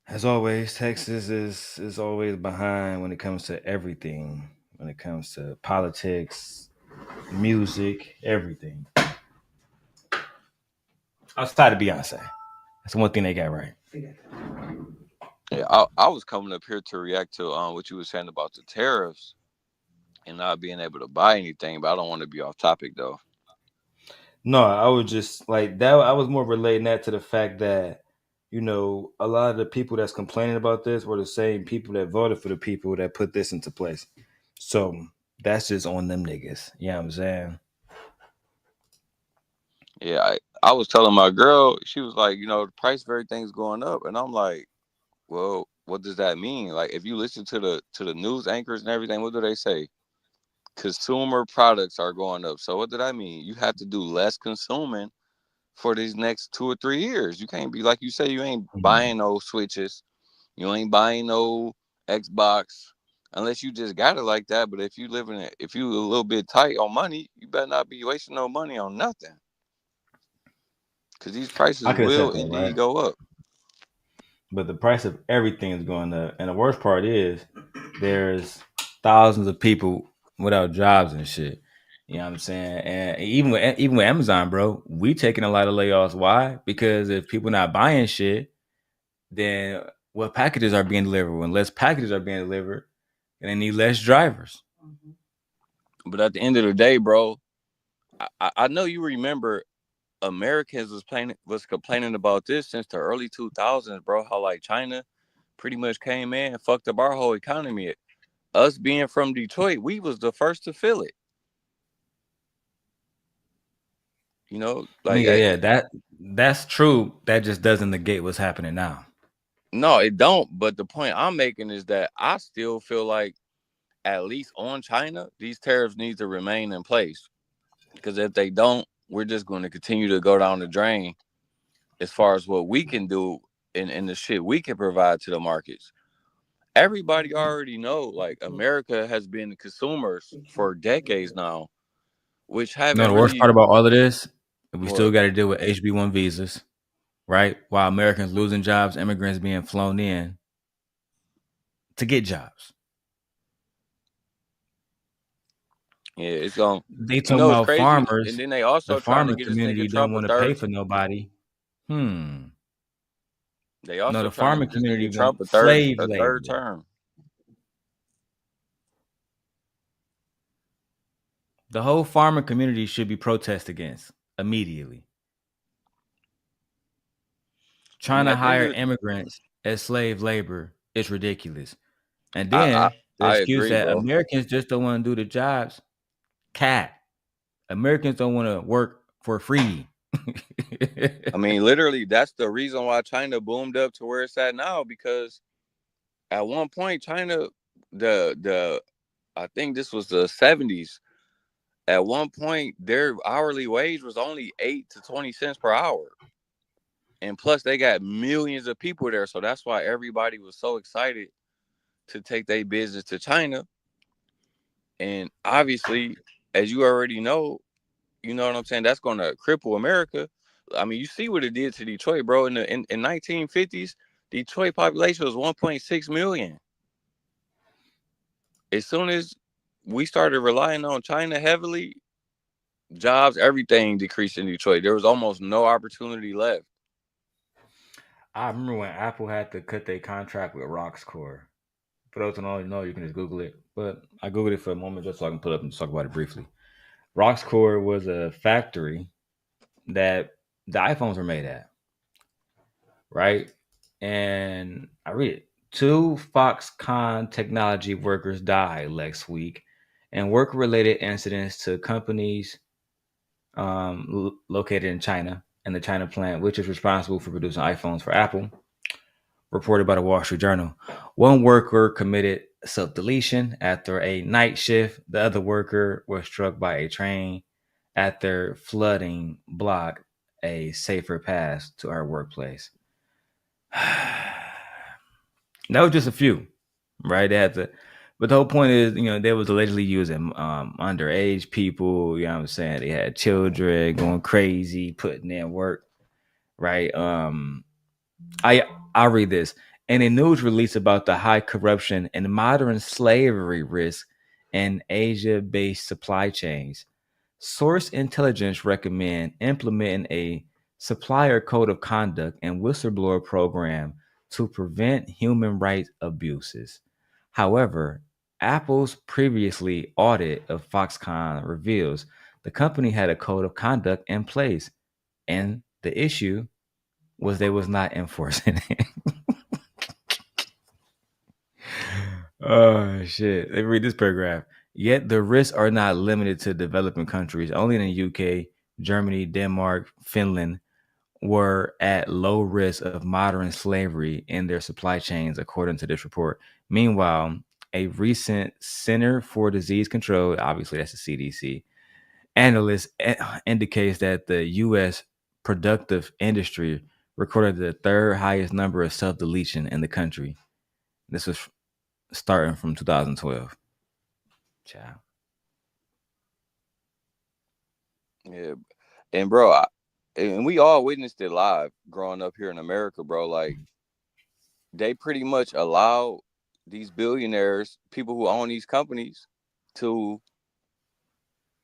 As always, Texas is always behind when it comes to everything. When it comes to politics, music, everything. Outside of Beyonce. That's one thing they got right. Yeah, I was coming up here to react to what you were saying about the tariffs and not being able to buy anything, but I don't want to be off topic though. No, I was just like that. I was more relating that to the fact that, you know, a lot of the people that's complaining about this were the same people that voted for the people that put this into place. So that's just on them niggas. You know what I'm saying? Yeah, I was telling my girl, she was like, you know, the price of everything's going up, and I'm like, Well, what does that mean? Like, if you listen to the news anchors and everything, what do they say? Consumer products are going up. So what did I mean? You have to do less consuming for these next 2 or 3 years. You can't be like you say. You ain't buying no switches. You ain't buying no Xbox unless you just got it like that. But if you if you a little bit tight on money, you better not be wasting no money on nothing. Because these prices I could have will said that, indeed right? go up. But the price of everything is going up. And the worst part is there's thousands of people without jobs and shit. You know what I'm saying? And even with Amazon, bro, we taking a lot of layoffs. Why? Because if people not buying shit, then what packages are being delivered? When less packages are being delivered, then they need less drivers. But at the end of the day, bro, I know you remember Americans was complaining about this since the early 2000s, bro. How like China pretty much came in and fucked up our whole economy. Us being from Detroit, we was the first to feel it. You know, like Nigga, yeah, that's true. That just doesn't negate what's happening now. no, it don't. But the point I'm making is that I still feel like, at least on China, these tariffs need to remain in place. Because if they don't, we're just going to continue to go down the drain as far as what we can do and the shit we can provide to the markets. Everybody already know, like, America has been consumers for decades now, which You know haven't the worst part really. about all of this? We still What? got to deal with HB1 visas, right? While Americans losing jobs, immigrants being flown in to get jobs. Yeah, it's going. They You talking know, it's about crazy. And farmers. then they The also trying to farmer get this nigga community don't Trump a want to pay third. for nobody. They No, also the trying to farming get this community nigga Trump want slave a third labor. term. The whole farming community should be protested against immediately. I mean, Trying to at the end hire of immigrants as slave labor is ridiculous. And I then the I excuse agree, that bro. Americans just don't want to do the jobs. Cat. Americans don't want to work for free. I mean, literally, that's the reason why China boomed up to where it's at now. Because at one point, China, the I think this was the 70s. At one point, their hourly wage was only 8 to 20 cents per hour, and plus they got millions of people there. So that's why everybody was so excited to take their business to China. And obviously, as you already know, you know what I'm saying, that's going to cripple America. I mean, you see what it did to Detroit, bro. In 1950s, Detroit population was 1.6 million. As soon as we started relying on China heavily, jobs, everything decreased in Detroit. There was almost no opportunity left. I remember when Apple had to cut their contract with Roxcore. For those who don't know, you can just Google it. But I Googled it for a moment just so I can put up and talk about it briefly. Roxcore was a factory that the iPhones were made at, right? And I read it. 2 Foxconn technology workers died last week, and work-related incidents to companies located in China and the China plant, which is responsible for producing iPhones for Apple, reported by the Wall Street Journal. One worker committed self-deletion after a night shift. The other worker was struck by a train after flooding blocked a safer path to our workplace. That was just a few, right? They had to, but the whole point is, they was allegedly using underage people. You know what I'm saying? They had children going crazy, putting in work, right? I'll read this. In a news release about the high corruption and modern slavery risk in Asia-based supply chains, Source Intelligence recommend implementing a supplier code of conduct and whistleblower program to prevent human rights abuses. However, Apple's previously audit of Foxconn reveals the company had a code of conduct in place, and the issue was they was not enforcing it. Oh shit. Let me read this paragraph. Yet the risks are not limited to developing countries. Only in the UK, Germany, Denmark, Finland, were at low risk of modern slavery in their supply chains, according to this report. Meanwhile, a recent Center for Disease Control, obviously that's the CDC, analyst indicates that the U.S. productive industry recorded the third highest number of self-deletion in the country. This was starting from 2012. Ciao. Yeah, and bro, and we all witnessed it live growing up here in America, bro. Like, they pretty much allow these billionaires, people who own these companies, to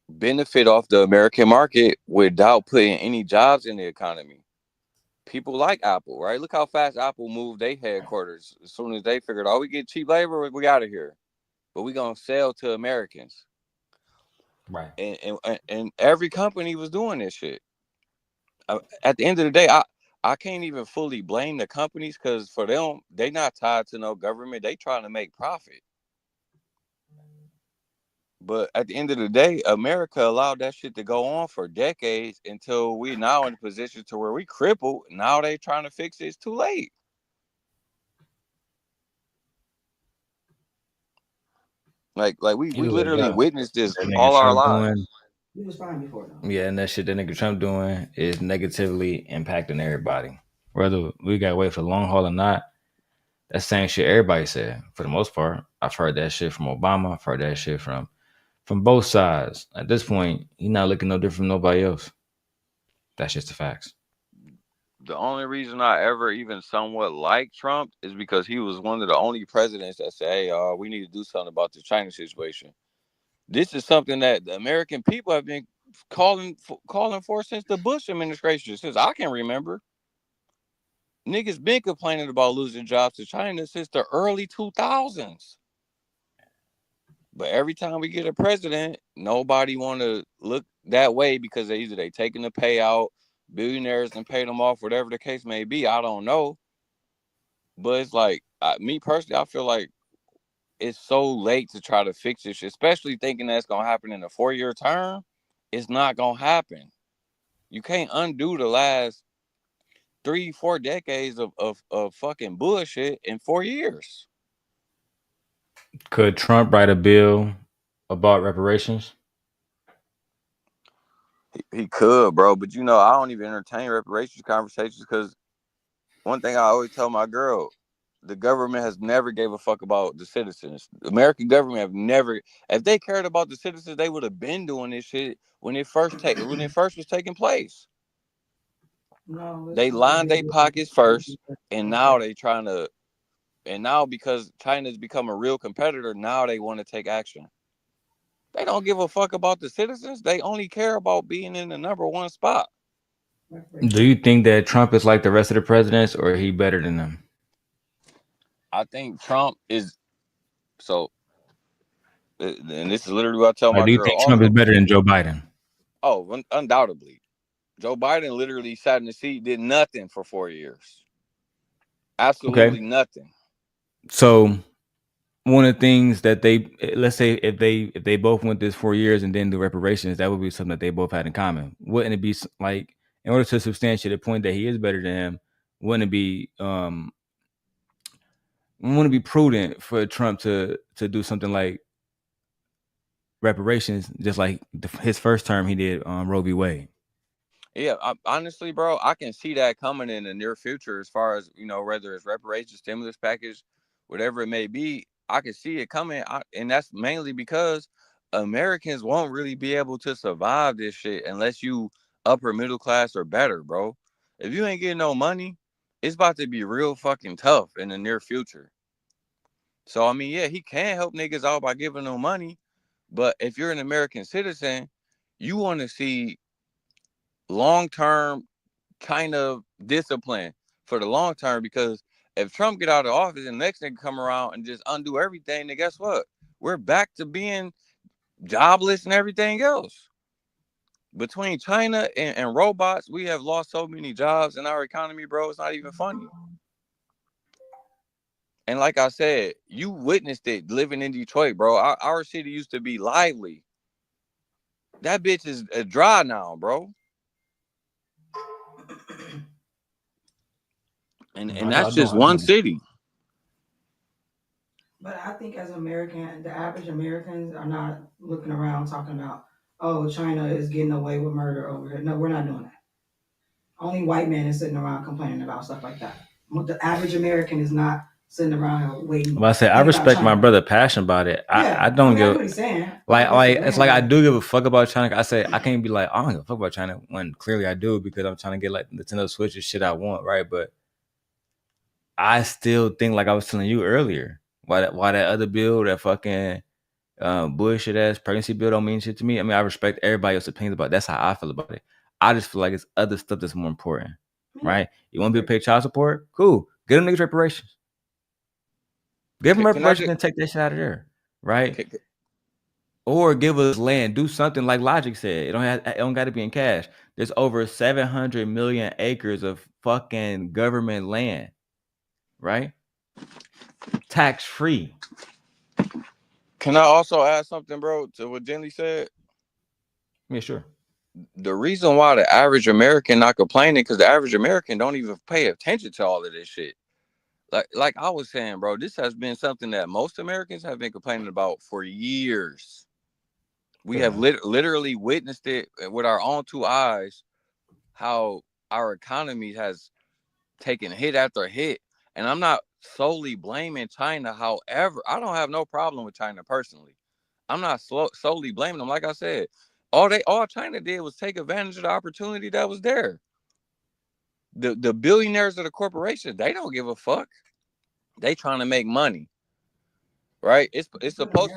benefit off the American market without putting any jobs in the economy. People like Apple, right? Look how fast Apple moved their headquarters. As soon as they figured, oh, we get cheap labor, we out of here. But we gonna sell to Americans. Right. And every company was doing this shit. At the end of the day, I can't even fully blame the companies, because for them, they not tied to no government. They trying to make profit. But at the end of the day, America allowed that shit to go on for decades until we now in a position to where we crippled. Now they trying to fix it. It's too late. Like we literally witnessed this all our lives. He was fine before though. Yeah, and that shit that nigga Trump doing is negatively impacting everybody. Whether we got to wait for the long haul or not, that's the same shit everybody said. For the most part, I've heard that shit from Obama. I've heard that shit from both sides. At this point, he's not looking no different from nobody else. That's just the facts. The only reason I ever even somewhat liked Trump is because he was one of the only presidents that said, hey, we need to do something about the China situation. This is something that the American people have been calling for since the Bush administration, since I can remember. Niggas been complaining about losing jobs to China since the early 2000s. But every time we get a president, nobody want to look that way, because they taking the payout, billionaires and pay them off, whatever the case may be. I don't know. But it's like, me personally, I feel like it's so late to try to fix this, especially thinking that's going to happen in a 4-year term. It's not going to happen. You can't undo the last 3-4 decades of fucking bullshit in 4 years. Could Trump write a bill about reparations? He could, bro. But I don't even entertain reparations conversations, because one thing I always tell my girl, the government has never gave a fuck about the citizens. The American government have never. If they cared about the citizens, they would have been doing this shit when it first was taking place. No, they lined their pockets first, and now they trying to. And now, because China's become a real competitor, now they want to take action. They don't give a fuck about the citizens. They only care about being in the number one spot. Do you think that Trump is like the rest of the presidents, or he better than them? I think Trump is. So, and this is literally what I tell my girl. Do you think Trump is better than Joe Biden? Oh, undoubtedly. Joe Biden literally sat in the seat, did nothing for 4 years. Absolutely nothing. So, one of the things that let's say if they both went this 4 years and then do reparations, that would be something that they both had in common. Wouldn't it be like, in order to substantiate the point that he is better than him, wouldn't it be prudent for Trump to do something like reparations, just like his first term he did Roe v. Wade? Yeah, honestly, bro, I can see that coming in the near future, as far as, whether it's reparations, stimulus package, whatever it may be. I can see it coming, and that's mainly because Americans won't really be able to survive this shit unless you upper middle class or better, bro. If you ain't getting no money, it's about to be real fucking tough in the near future. So, I mean, yeah, he can help niggas out by giving them money, but if you're an American citizen, you want to see long-term kind of discipline for the long term, because if Trump get out of office and the next nigga come around and just undo everything, then guess what? We're back to being jobless and everything else. Between China and robots, we have lost so many jobs in our economy, bro. It's not even funny. And like I said, you witnessed it living in Detroit, bro. Our city used to be lively. That bitch is dry now, bro. And that's just one city. But I think as American, the average Americans are not looking around talking about, oh, China is getting away with murder over here. No, we're not doing that. Only white men is sitting around complaining about stuff like that. The average American is not sitting around here waiting. Well, I said I respect my brother passion about it. I don't give. I know what he's saying. Like it's like I do give a fuck about China. I say I can't be like I don't give a fuck about China when clearly I do because I'm trying to get like Nintendo Switch and shit I want, right? But I still think like I was telling you earlier, why that other bill, that fucking bullshit ass pregnancy bill don't mean shit to me. I mean, I respect everybody else's opinions about it. That's how I feel about it. I just feel like it's other stuff that's more important, right? You want to be pay child support? Cool. Get them niggas reparations. Give them reparations and take that shit out of there, right? Or give us land. Do something like Logic said. It don't got to be in cash. There's over 700 million acres of fucking government land, right? Tax free. Can I also add something, bro, to what Jenny said? Yeah, sure. The reason why the average American not complaining because the average American don't even pay attention to all of this shit. Like I was saying, bro, this has been something that most Americans have been complaining about for years. We have literally witnessed it with our own two eyes, how our economy has taken hit after hit. And I'm not solely blaming China. However, I don't have no problem with China personally. I'm not solely blaming them. Like I said, all China did was take advantage of the opportunity that was there. The billionaires of the corporation, they don't give a fuck. They trying to make money, right? It's supposed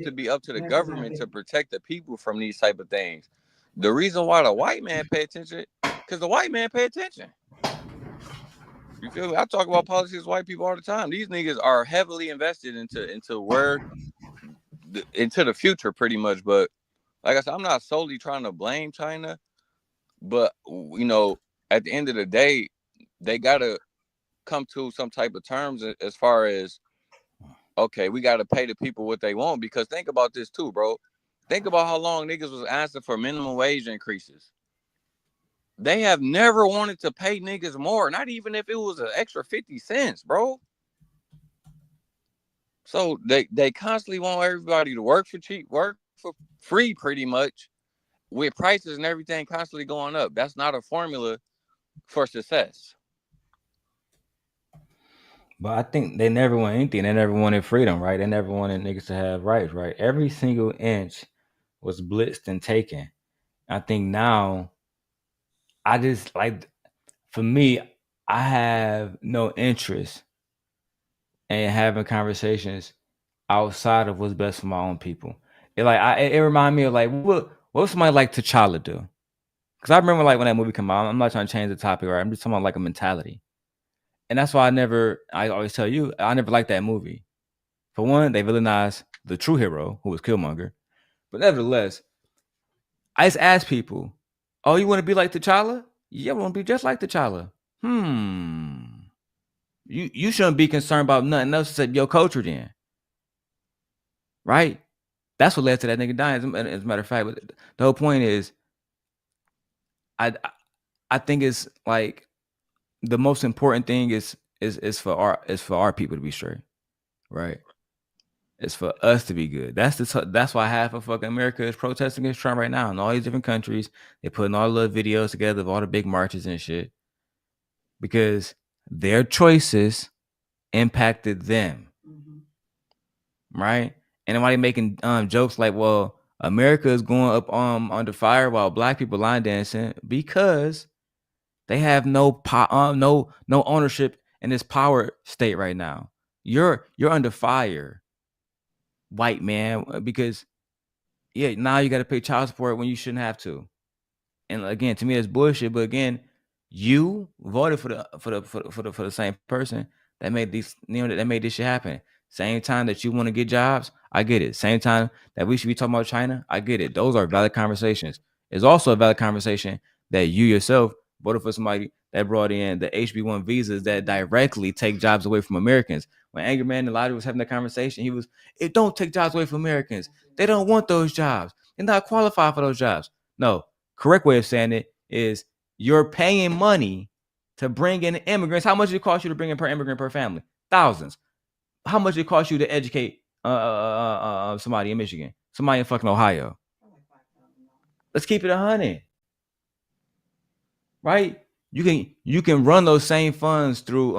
to be up to the government to protect the people from these type of things. The reason why the white man pay attention, because the white man pay attention. You feel me? I talk about politics with white people all the time. These niggas are heavily invested into the future, pretty much. But like I said, I'm not solely trying to blame China, but you know, at the end of the day, they gotta come to some type of terms as far as, okay, we gotta pay the people what they want. Because think about this too, bro. Think about how long niggas was asking for minimum wage increases. They have never wanted to pay niggas more, not even if it was an extra 50 cents, bro. So they constantly want everybody to work for cheap, work for free, pretty much, with prices and everything constantly going up. That's not a formula for success. But I think they never want anything. They never wanted freedom, right? They never wanted niggas to have rights, right? Every single inch was blitzed and taken. I think now, I just like, for me, I have no interest in having conversations outside of what's best for my own people. It reminds me of like what would somebody like T'Challa do? Because I remember like when that movie came out. I'm not trying to change the topic, right? I'm just talking about like a mentality. And that's why I always tell you, I never liked that movie. For one, they villainized the true hero, who was Killmonger. But nevertheless, I just ask people, oh, you want to be like T'Challa? Yeah, I want to be just like T'Challa. You shouldn't be concerned about nothing else except your culture then. Right? That's what led to that nigga dying, as a matter of fact. But the whole point is, I think it's like the most important thing is for our people to be straight, right? It's for us to be good. That's why half of fucking America is protesting against Trump right now in all these different countries. They're putting all the little videos together of all the big marches and shit because their choices impacted them, right? And why they making jokes like, well, America is going up under fire while black people line dancing because they have no ownership in this power state right now. You're under fire, white man, because now you got to pay child support when you shouldn't have to. And again, to me, that's bullshit. But again, you voted for the same person that made that made this shit happen. Same time that you want to get jobs, I get it. Same time that we should be talking about China, I get it. Those are valid conversations. It's also a valid conversation that you yourself voted for somebody that brought in the HB1 visas that directly take jobs away from Americans. When Angry Man Elijah was having that conversation, it don't take jobs away from Americans. They don't want those jobs. They're not qualified for those jobs. No, correct way of saying it is you're paying money to bring in immigrants. How much did it cost you to bring in per immigrant per family? Thousands. How much did it cost you to educate somebody in Michigan, somebody in fucking Ohio? Let's keep it 100, right? You can run those same funds through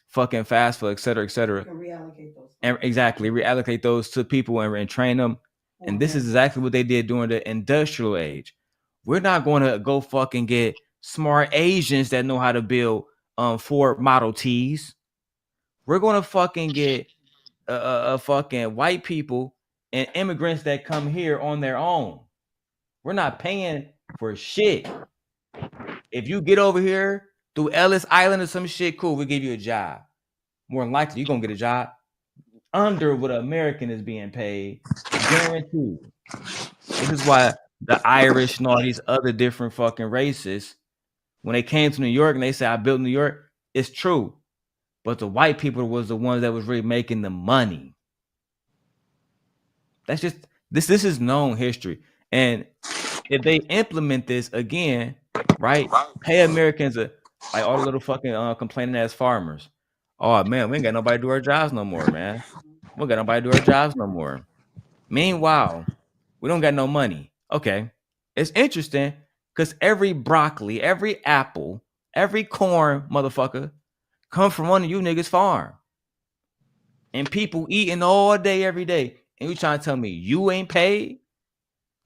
fucking FAFSA, et cetera, et cetera. Reallocate those. And exactly, reallocate those to people and train them. And this is exactly what they did during the industrial age. We're not going to go fucking get smart Asians that know how to build Ford Model Ts. We're going to fucking get fucking white people and immigrants that come here on their own. We're not paying for shit. If you get over here through Ellis Island or some shit, cool, we'll give you a job. More than likely, you're going to get a job under what an American is being paid, guaranteed. This is why the Irish and all these other different fucking races, when they came to New York and they say, I built New York, it's true. But the white people was the ones that was really making the money. That's just, this is known history. And if they implement this again, right, pay Americans, like all the little fucking complaining ass farmers. Oh, man, we ain't got nobody to do our jobs no more, man. We ain't got nobody to do our jobs no more. Meanwhile, we don't got no money. Okay. It's interesting because every broccoli, every apple, every corn, motherfucker, come from one of you niggas' farm. And people eating all day, every day. And you trying to tell me you ain't paid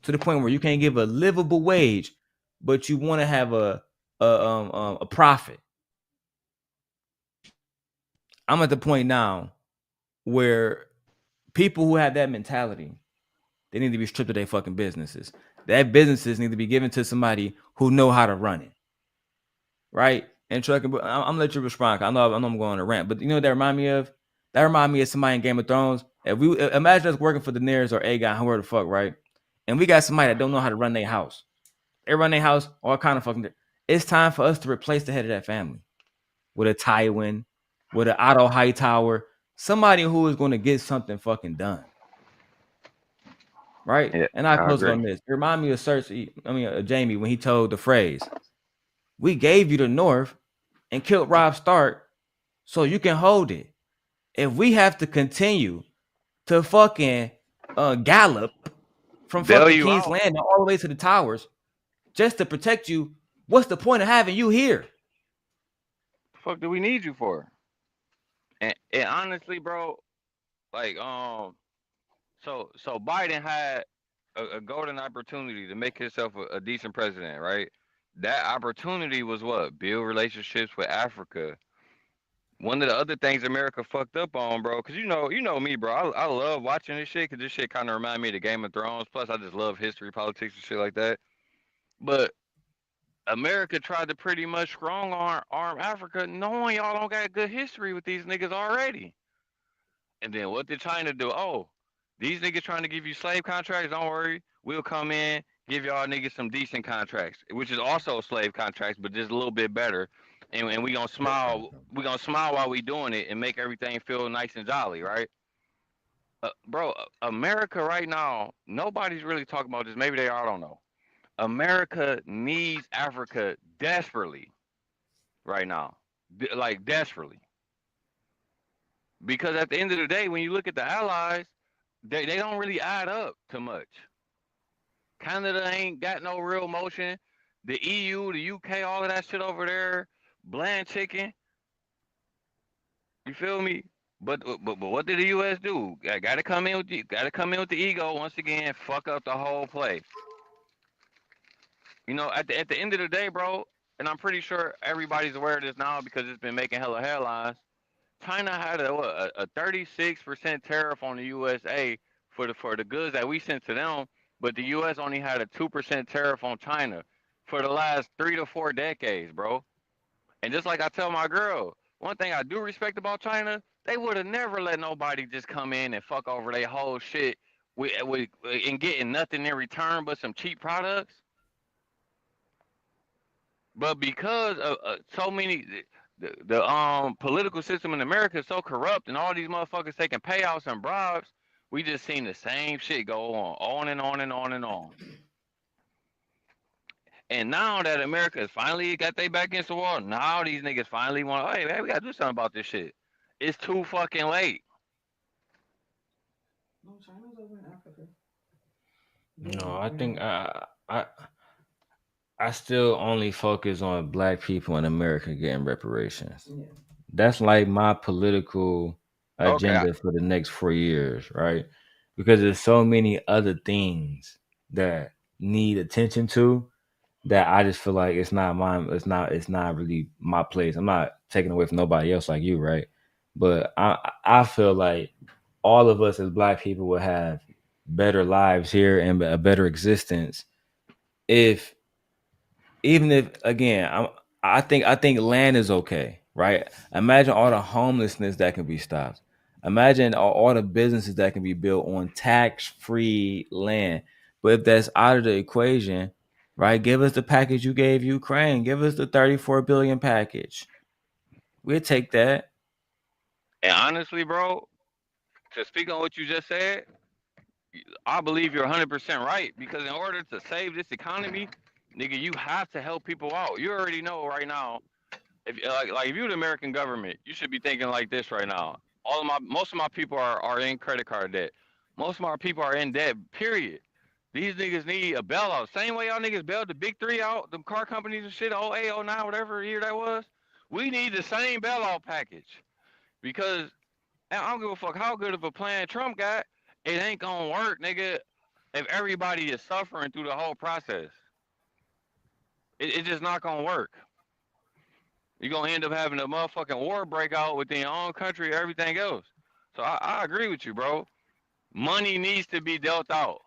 to the point where you can't give a livable wage, but you want to have a profit. I'm at the point now where people who have that mentality, they need to be stripped of their fucking businesses. That businesses need to be given to somebody who know how to run it. Right? And Chuck, I'm gonna let you respond. I know I'm going on a rant, but you know what that remind me of? That remind me of somebody in Game of Thrones. If we imagine us working for Daenerys or Aegon, whoever the fuck, right? And we got somebody that don't know how to run their house. They run their house, all kind of fucking. It's time for us to replace the head of that family with a Tywin, with an Otto Hightower, somebody who is going to get something fucking done. Right? Yeah, and I close on this. It remind me of Jamie when he told the phrase, we gave you the North and killed Robb Stark so you can hold it. If we have to continue to fucking gallop from fucking King's Landing all the way to the towers just to protect you, what's the point of having you here? The fuck do we need you for? And honestly, bro, like so Biden had a golden opportunity to make himself a decent president, right? That opportunity was what? Build relationships with Africa. One of the other things America fucked up on, bro, because you know me, bro. I love watching this shit because this shit kind of remind me of the Game of Thrones. Plus, I just love history, politics, and shit like that. But America tried to pretty much strong arm Africa, knowing y'all don't got good history with these niggas already. And then what did China do? Oh, these niggas trying to give you slave contracts. Don't worry, we'll come in, give y'all niggas some decent contracts, which is also slave contracts, but just a little bit better. And we gonna smile. We gonna smile while we doing it and make everything feel nice and jolly, right? Bro, America right now, nobody's really talking about this. Maybe they are. I don't know. America needs Africa desperately right now, like desperately. Because at the end of the day, when you look at the allies, they don't really add up to much. Canada ain't got no real motion. The EU, the UK, all of that shit over there, bland chicken. You feel me? But what did the US do? Gotta come in with the ego once again, fuck up the whole play. You know, at the end of the day, bro, and I'm pretty sure everybody's aware of this now because it's been making hella headlines. China had a 36% tariff on the USA for the goods that we sent to them, but the US only had a 2% tariff on China for the last 3 to 4 decades, bro. And just like I tell my girl, one thing I do respect about China, they would have never let nobody just come in and fuck over their whole shit and getting nothing in return but some cheap products. But because of so many, the political system in America is so corrupt, and all these motherfuckers taking payouts and bribes, we just seen the same shit go on and on and on and on. And now that America has finally got their back against the wall, now these niggas finally want, hey, man, we gotta do something about this shit. It's too fucking late. No, China's over in Africa. No, I think I still only focus on black people in America getting reparations. Yeah. That's like my political agenda for the next 4 years, right? Because there's so many other things that need attention to that I just feel like it's not mine. It's not really my place. I'm not taking away from nobody else like you, right? But I feel like all of us as black people would have better lives here and a better existence if, even if, again, I think land is okay, right? Imagine all the homelessness that can be stopped. Imagine all the businesses that can be built on tax-free land. But if that's out of the equation, right? Give us the package you gave Ukraine. Give us the 34 billion package. We'll take that. And honestly, bro, to speak on what you just said, I believe you're 100% right, because in order to save this economy, nigga, you have to help people out. You already know right now, if if you're the American government, you should be thinking like this right now. Most of my people are in credit card debt. Most of my people are in debt, period. These niggas need a bailout. Same way y'all niggas bailed the big three out, the car companies and shit, 08, 09, whatever year that was. We need the same bailout package. Because I don't give a fuck how good of a plan Trump got. It ain't gonna work, nigga, if everybody is suffering through the whole process. It's just not gonna work. You're gonna end up having a motherfucking war break out within your own country, everything else. So I agree with you, bro. Money needs to be dealt out.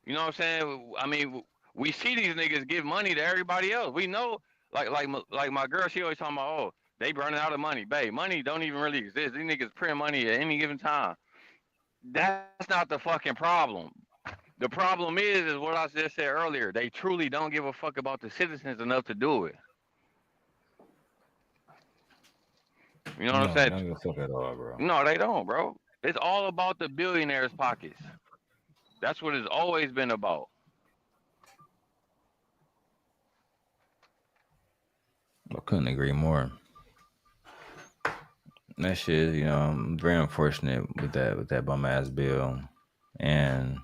You know what I'm saying? I mean, we see these niggas give money to everybody else. We know, like my girl, she always talking about, oh, they running out of money. Babe, money don't even really exist. These niggas print money at any given time. That's not the fucking problem. The problem is what I just said earlier. They truly don't give a fuck about the citizens enough to do it. You know what I'm saying? Don't give a fuck at all, bro. No, they don't, bro. It's all about the billionaires' pockets. That's what it's always been about. I couldn't agree more. That shit, I'm very unfortunate with that bum ass bill and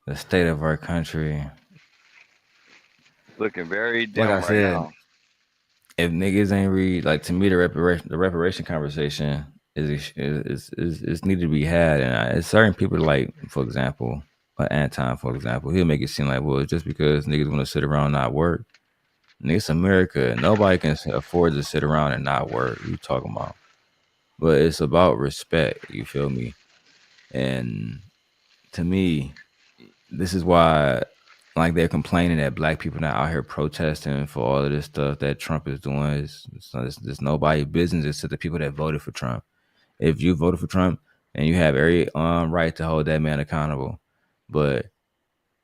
the state of our country. Looking very dim Like I right said, now. if niggas ain't read, like, to me, the reparation conversation is needed to be had, and it's certain people, like, for example, Anton, for example, he'll make it seem like, well, it's just because niggas want to sit around and not work. Nigga, it's America. Nobody can afford to sit around and not work. What you talking about? But it's about respect. You feel me? And to me, this is why, like, they're complaining that black people not out here protesting for all of this stuff that Trump is doing. It's nobody's business except the people that voted for Trump. If you voted for Trump, and you have every right to hold that man accountable, but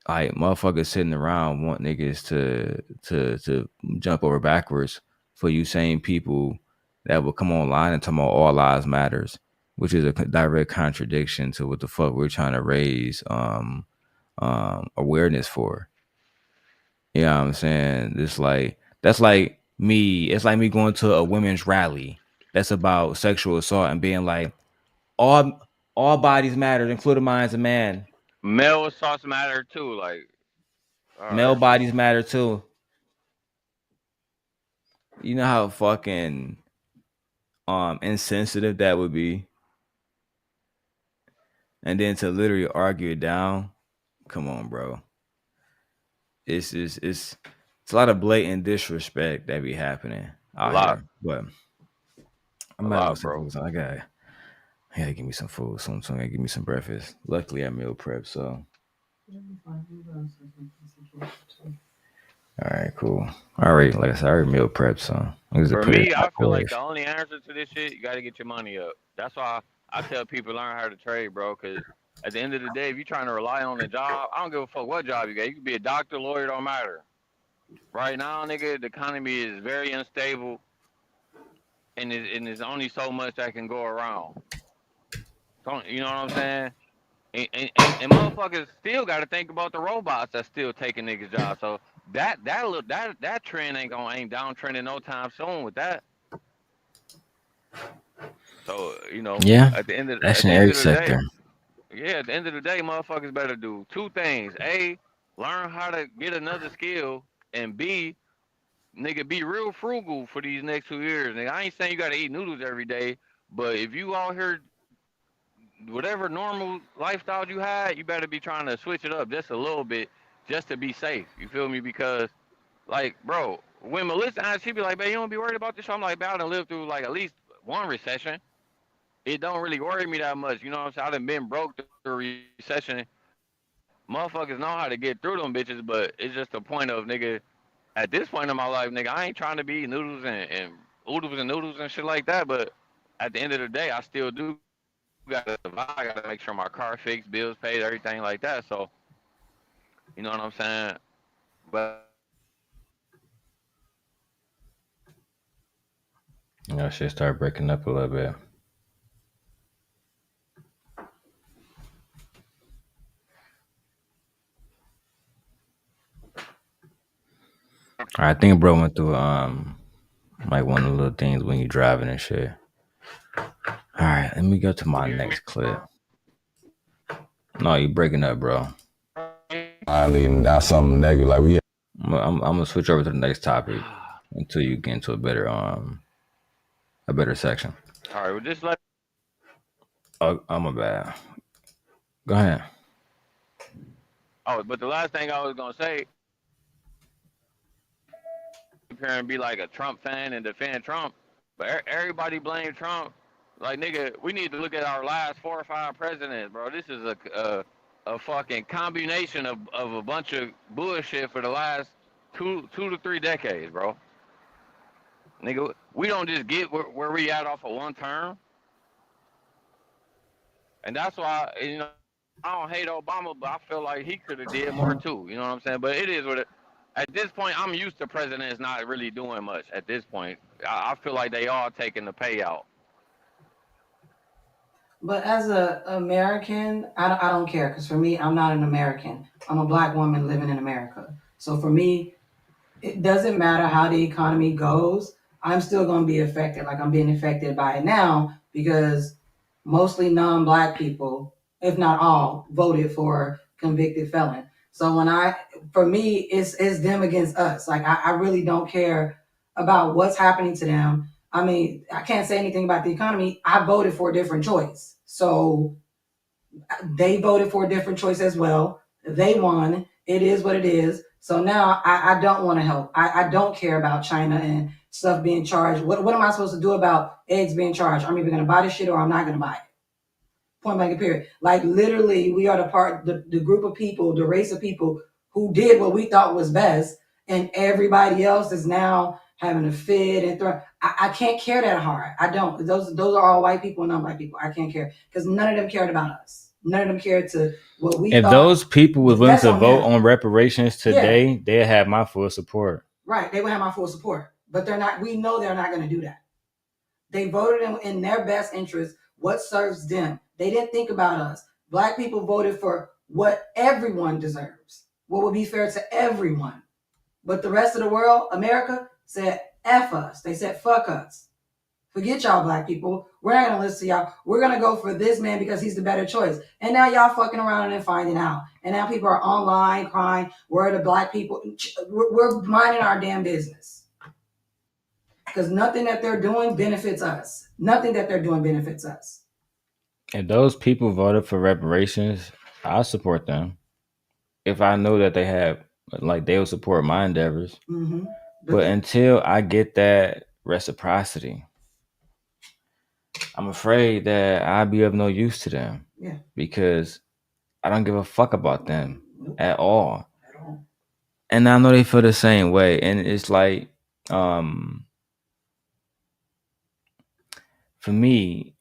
like, motherfuckers sitting around want niggas to jump over backwards for you same people that will come online and talk about all lives matters, which is a direct contradiction to what the fuck we're trying to raise awareness for. You know what I'm saying? It's like, it's like me going to a women's rally that's about sexual assault and being like, all bodies matter, including mine as a man. Male assaults matter too. Like, male bodies matter too. You know how fucking insensitive that would be? And then to literally argue it down, come on, bro. It's a lot of blatant disrespect that be happening out here. But I'm not gonna say, I gotta give me some food. So I'm gonna give me some breakfast. Luckily I meal prep, so. All right, cool. All right, like I said, I already meal prep, so. For me, I feel like the only answer to this shit, you got to get your money up. That's why I tell people learn how to trade, bro, because at the end of the day, if you're trying to rely on a job, I don't give a fuck what job you got. You could be a doctor, lawyer, don't matter. Right now, nigga, the economy is very unstable, and there's only so much that can go around. You know what I'm saying? And motherfuckers still got to think about the robots that's still taking niggas' jobs. So that trend ain't downtrending no time soon with that. So Yeah, at the end of that's in every the day, sector. yeah, at the end of the day, motherfuckers better do two things: A, learn how to get another skill, and B, nigga, be real frugal for these next 2 years. Nigga, I ain't saying you gotta eat noodles every day, but if you out here, whatever normal lifestyle you had, you better be trying to switch it up just a little bit, just to be safe. You feel me? Because, like, bro, when Melissa asked, she be like, "Man, you don't be worried about this?" I'm like, "Man, I done lived through like at least one recession. It don't really worry me that much. You know what I'm saying? I done been broke through a recession. Motherfuckers know how to get through them bitches, but it's just a point of, nigga, at this point in my life, nigga, I ain't trying to be noodles and oodles and noodles and shit like that. But at the end of the day, I still do gotta survive. I gotta make sure my car fixed, bills paid, everything like that. So you know what I'm saying? But Shit start breaking up a little bit. All right, I think bro went through like one of the little things when you driving and shit. All right, let me go to my next clip. No, you breaking up, bro. Not something negative like we. I'm gonna switch over to the next topic until you get into a better section. all right, well, just let. Oh, my bad. Go ahead. Oh, but the last thing I was gonna say, compare and be like a Trump fan and defend Trump, but everybody blame Trump. Like, nigga, we need to look at our last 4 or 5 presidents, bro. This is a fucking combination of a bunch of bullshit for the last two to 3 decades, bro. Nigga, we don't just get where we at off of one term. And that's why, I don't hate Obama, but I feel like he could have did more too. You know what I'm saying? But it is what it. At this point, I'm used to presidents not really doing much. At this point, I feel like they all taking the payout. But as a American, I don't care, because for me, I'm not an American. I'm a black woman living in America. So for me, it doesn't matter how the economy goes. I'm still going to be affected, like I'm being affected by it now, because mostly non-black people, if not all, voted for convicted felon. So for me, it's them against us. Like I really don't care about what's happening to them. I mean, I can't say anything about the economy. I voted for a different choice. So they voted for a different choice as well. They won. It is what it is. So now I don't want to help. I don't care about China and stuff being charged. What am I supposed to do about eggs being charged? I'm either going to buy this shit or I'm not going to buy it. Point blank period. Like literally, we are the group of people, the race of people who did what we thought was best, and everybody else is now having a fit and throw. I can't care that hard. I don't. Those are all white people and non-white people. I can't care because none of them cared about us. None of them cared to what we. If thought. those people was willing to vote them. on reparations today, they'd have my full support. Right, they would have my full support, but they're not. We know they're not going to do that. They voted in their best interest. What serves them? They didn't think about us. Black people voted for what everyone deserves, what would be fair to everyone. But the rest of the world, America, said F us. They said fuck us. Forget y'all black people. We're not going to listen to y'all. We're going to go for this man because he's the better choice. And now y'all fucking around and finding out. And now people are online crying, where are the black people? We're minding our damn business. Because nothing that they're doing benefits us. Nothing that they're doing benefits us. If those people voted for reparations, I'll support them. If I know that they have, like, they will support my endeavors. Mm-hmm. But until I get that reciprocity, I'm afraid that I'll be of no use to them. Yeah. Because I don't give a fuck about them at all. And I know they feel the same way. And it's like, for me,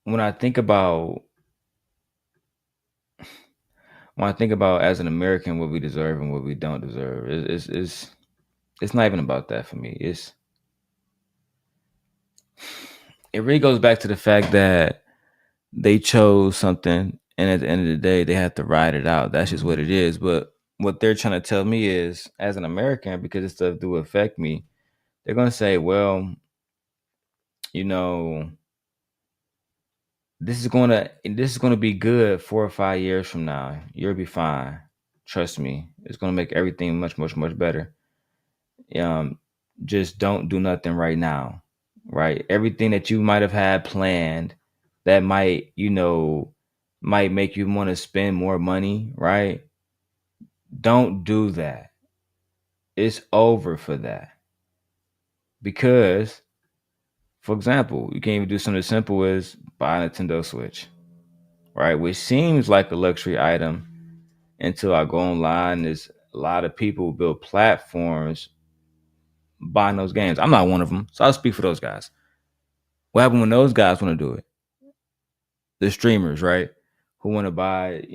when I think about as an American what we deserve and what we don't deserve, it's not even about that for me. It really goes back to the fact that they chose something, and at the end of the day, they have to ride it out. That's just what it is. But what they're trying to tell me is, as an American, because this stuff do affect me, they're gonna say, well, you know, this is gonna be good 4 or 5 years from now. You'll be fine. Trust me. It's gonna make everything much, much, much better. Um, just don't do nothing right now. Right? Everything that you might have had planned that might, might make you want to spend more money, right? Don't do that. It's over for that. Because, for example, you can't even do something as simple as buy a Nintendo Switch, right? Which seems like a luxury item until I go online. There's a lot of people who build platforms buying those games. I'm not one of them, so I'll speak for those guys. What happens when those guys want to do it? The streamers, right? Who want to buy,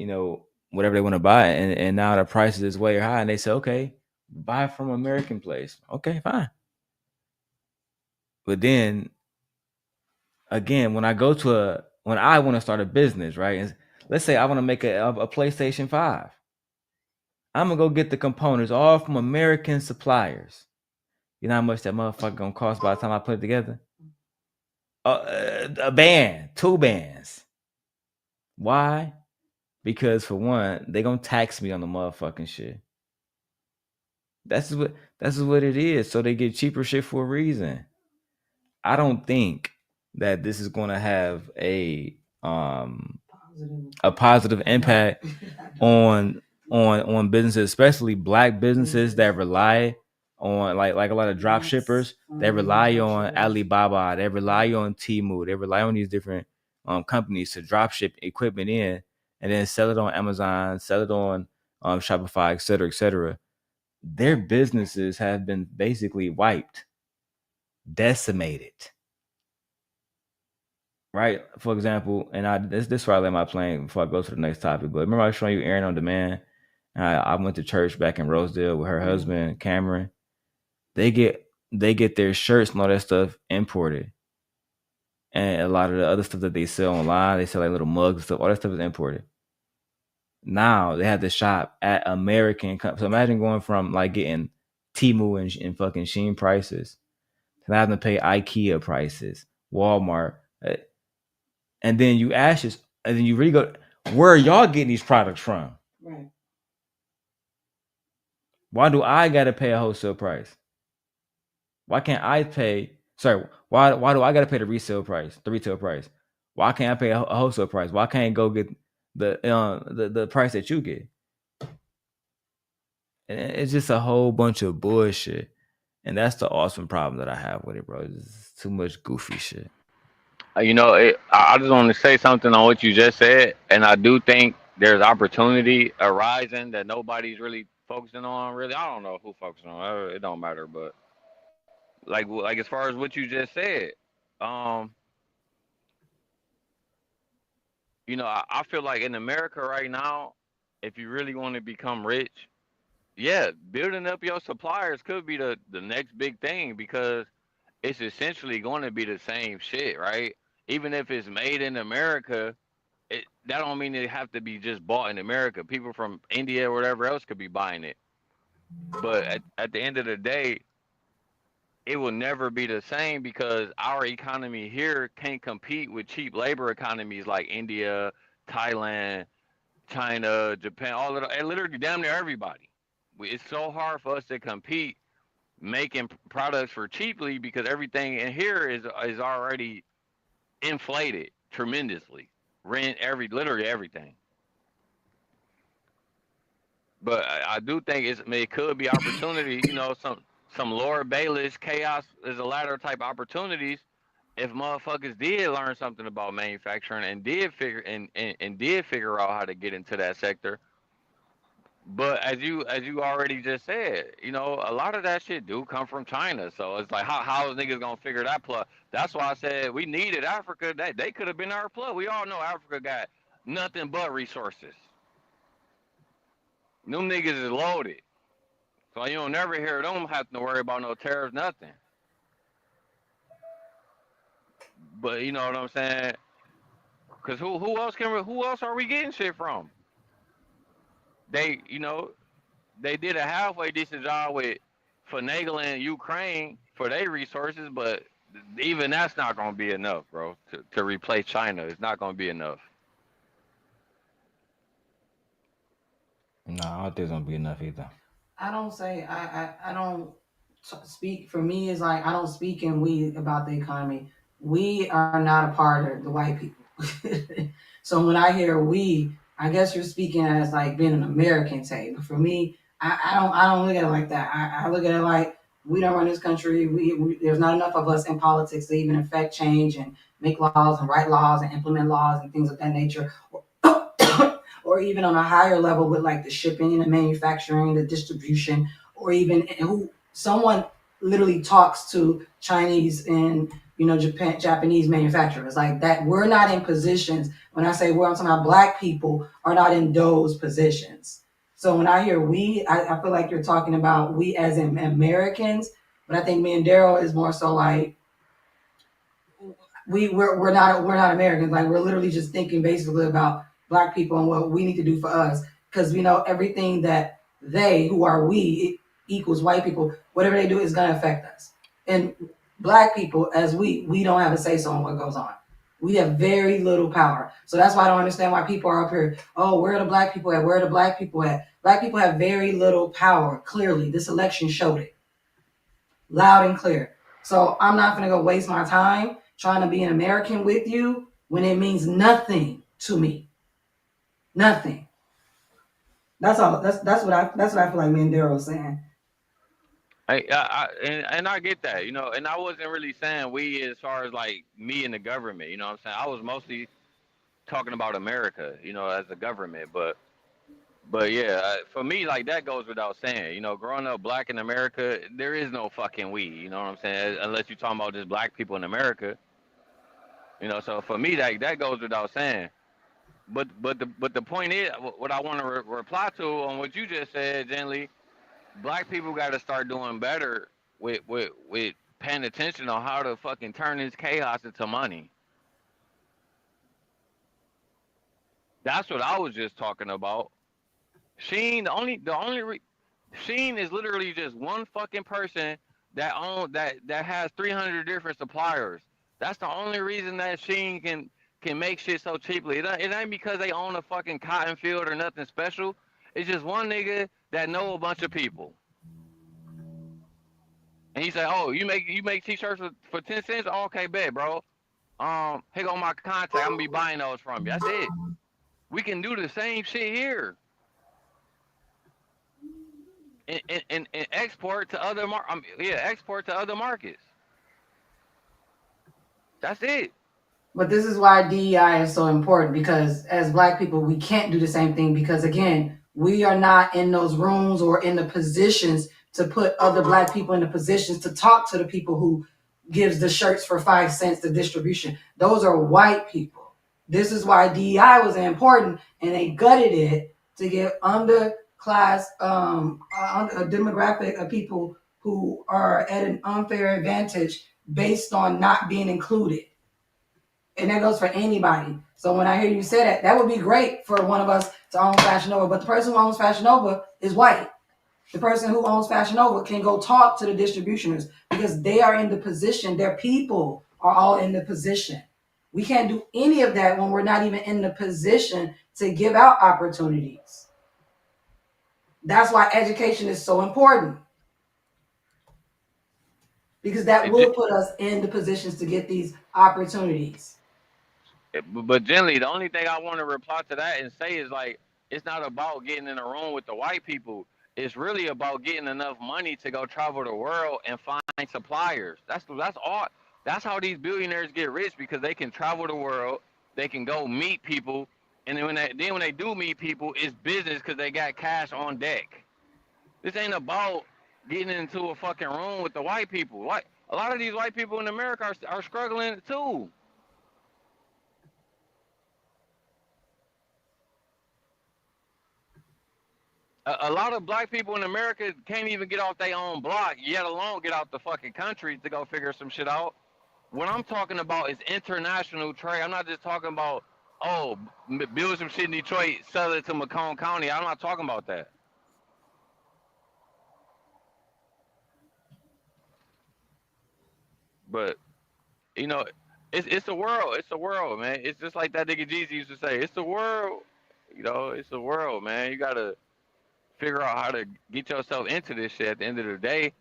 whatever they want to buy, and now the prices is way high, and they say, okay, buy from American place. Okay, fine. But then again, when I want to start a business, right? And let's say I want to make a PlayStation 5. I'm gonna go get the components all from American suppliers. You know how much that motherfucker gonna cost by the time I put it together? A band, 2 bands. Why? Because for one, they gonna tax me on the motherfucking shit. That's what it is. So they get cheaper shit for a reason. I don't think that this is gonna have a positive impact on businesses, especially black businesses that rely on like a lot of drop shippers that rely on Alibaba, they rely on Temu, they rely on these different companies to drop ship equipment in and then sell it on Amazon, sell it on Shopify, et cetera, et cetera. Their businesses have been basically wiped, decimated. Right? For example, and this is where I land my plane before I go to the next topic. But remember I was showing you Aaron on Demand? I went to church back in Rosedale with her husband, Cameron. They get their shirts and all that stuff imported. And a lot of the other stuff that they sell online, they sell like little mugs and stuff. All that stuff is imported. Now they have to shop at American companies. So imagine going from like getting Temu and fucking Shein prices to having to pay IKEA prices, Walmart. And then you ask us, and then you really go, where are y'all getting these products from? Right. Why do I gotta pay a wholesale price? Why can't I pay? Sorry, why do I gotta pay the retail price? Why can't I pay a wholesale price? Why can't I go get the price that you get? And it's just a whole bunch of bullshit, and that's the awesome problem that I have with it, bro. It's too much goofy shit. I just want to say something on what you just said, and I do think there's opportunity arising that nobody's really focusing on. Really, I don't know who focusing on. It don't matter, but like as far as what you just said, um, I feel like in America right now, if you really want to become rich, yeah, building up your suppliers could be the next big thing because it's essentially going to be the same shit, right? Even if it's made in America, that don't mean it have to be just bought in America. People from India or whatever else could be buying it. But at the end of the day, it will never be the same because our economy here can't compete with cheap labor economies like India, Thailand, China, Japan, all of and literally damn near everybody. It's so hard for us to compete making products for cheaply because everything in here is already inflated tremendously. Rent, literally everything. But I do think it could be opportunity. Some Laura Baelish chaos is a ladder type opportunities if motherfuckers did learn something about manufacturing and did figure out how to get into that sector. But as you already just said, a lot of that shit do come from China. So it's like how is niggas gonna figure that plug? That's why I said we needed Africa. They could have been our plug. We all know Africa got nothing but resources. Them niggas is loaded. So you don't never hear them having to worry about no tariffs, nothing. But you know what I'm saying? Cause who else are we getting shit from? They they did a halfway decent job with finagling Ukraine for their resources, but even that's not going to be enough, bro, to replace China. It's not going to be enough. No, I don't think it's gonna be enough either. I don't say I don't speak for me. Is like I don't speak in we about the economy. We are not a part of the white people. So when I hear we, I guess you're speaking as like being an American, say. But for me, I don't look at it like that. I look at it like we don't run this country. There's not enough of us in politics to even affect change and make laws and write laws and implement laws and things of that nature. Or even on a higher level with like the shipping and the manufacturing, the distribution, or even who someone literally talks to Chinese and Japanese manufacturers like that. We're not in positions. When I say we're, I'm talking about Black people are not in those positions. So when I hear we, I feel like you're talking about we as in Americans, but I think me and Darrel is more so like we're not Americans. Like we're literally just thinking basically about Black people and what we need to do for us, because we know everything that they, who are we, equals white people, whatever they do is going to affect us. And Black people, as we don't have a say so on what goes on. We have very little power. So that's why I don't understand why people are up here. Oh, where are the Black people at? Where are the Black people at? Black people have very little power. Clearly, this election showed it loud and clear. So I'm not going to go waste my time trying to be an American with you when it means nothing to me. Nothing. That's all. That's what I feel like me and Darrel was saying. And I get that, and I wasn't really saying we as far as like me and the government, you know what I'm saying? I was mostly talking about America, as a government, but yeah, for me, like that goes without saying, growing up Black in America, there is no fucking we, you know what I'm saying? Unless you're talking about just Black people in America, so for me, that goes without saying. But the point is, what I want to reply to on what you just said, gently, Black people got to start doing better with paying attention on how to fucking turn this chaos into money. That's what I was just talking about. Sheen, Sheen is literally just one fucking person that has 300 different suppliers. That's the only reason that Sheen can make shit so cheaply. It ain't because they own a fucking cotton field or nothing special. It's just one nigga that know a bunch of people. And he said, "Oh, you make t-shirts for 10 cents? Oh, okay, bet, bro. Here go my contact. I'm gonna be buying those from you. That's it. We can do the same shit here. And export to other export to other markets. That's it." But this is why DEI is so important, because as Black people, we can't do the same thing because, again, we are not in those rooms or in the positions to put other Black people in the positions to talk to the people who gives the shirts for 5 cents, the distribution. Those are white people. This is why DEI was important, and they gutted it to get underclass, a demographic of people who are at an unfair advantage based on not being included. And that goes for anybody. So when I hear you say that, that would be great for one of us to own Fashion Nova. But the person who owns Fashion Nova is white. The person who owns Fashion Nova can go talk to the distributioners because they are in the position. Their people are all in the position. We can't do any of that when we're not even in the position to give out opportunities. That's why education is so important. Because that will put us in the positions to get these opportunities. But generally, the only thing I want to reply to that and say is like, it's not about getting in a room with the white people. It's really about getting enough money to go travel the world and find suppliers. That's all. That's how these billionaires get rich, because they can travel the world, they can go meet people, and then when they do meet people, it's business because they got cash on deck. This ain't about getting into a fucking room with the white people. Like a lot of these white people in America are struggling too. A lot of Black people in America can't even get off their own block, yet alone get out the fucking country to go figure some shit out. What I'm talking about is international trade. I'm not just talking about, build some shit in Detroit, sell it to Macomb County. I'm not talking about that. But you know, it's a world. It's a world, man. It's just like that nigga Jeezy used to say. It's the world. You know, it's the world, man. You gotta figure out how to get yourself into this shit. At the end of the day,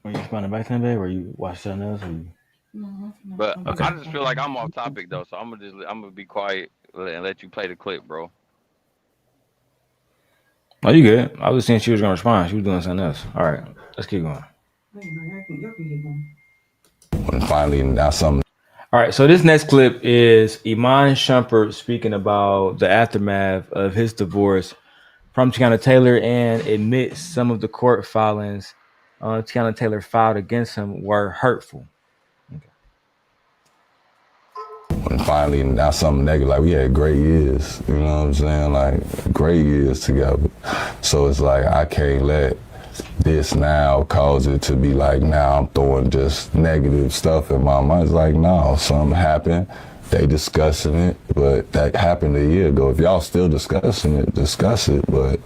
Are you responding back to him, babe, or you watch something else? Or you... No, but Okay. I just feel like I'm off topic though, so I'm gonna be quiet and let you play the clip, bro. Oh, you good? I was saying she was gonna respond. She was doing something else. All right, let's keep going. y'all can keep going. And finally, now something. All right, so this next clip is Iman Shumpert speaking about the aftermath of his divorce from Teyana Taylor and admits some of the court filings Teyana Taylor filed against him were hurtful. And finally, now something negative. Like, we had great years, you know what I'm saying? Like, great years together. So it's like, I can't let this now cause it to be like, now I'm throwing just negative stuff in my mind. It's like, no, something happened. They discussing it, but that happened a year ago. If y'all still discussing it, discuss it, but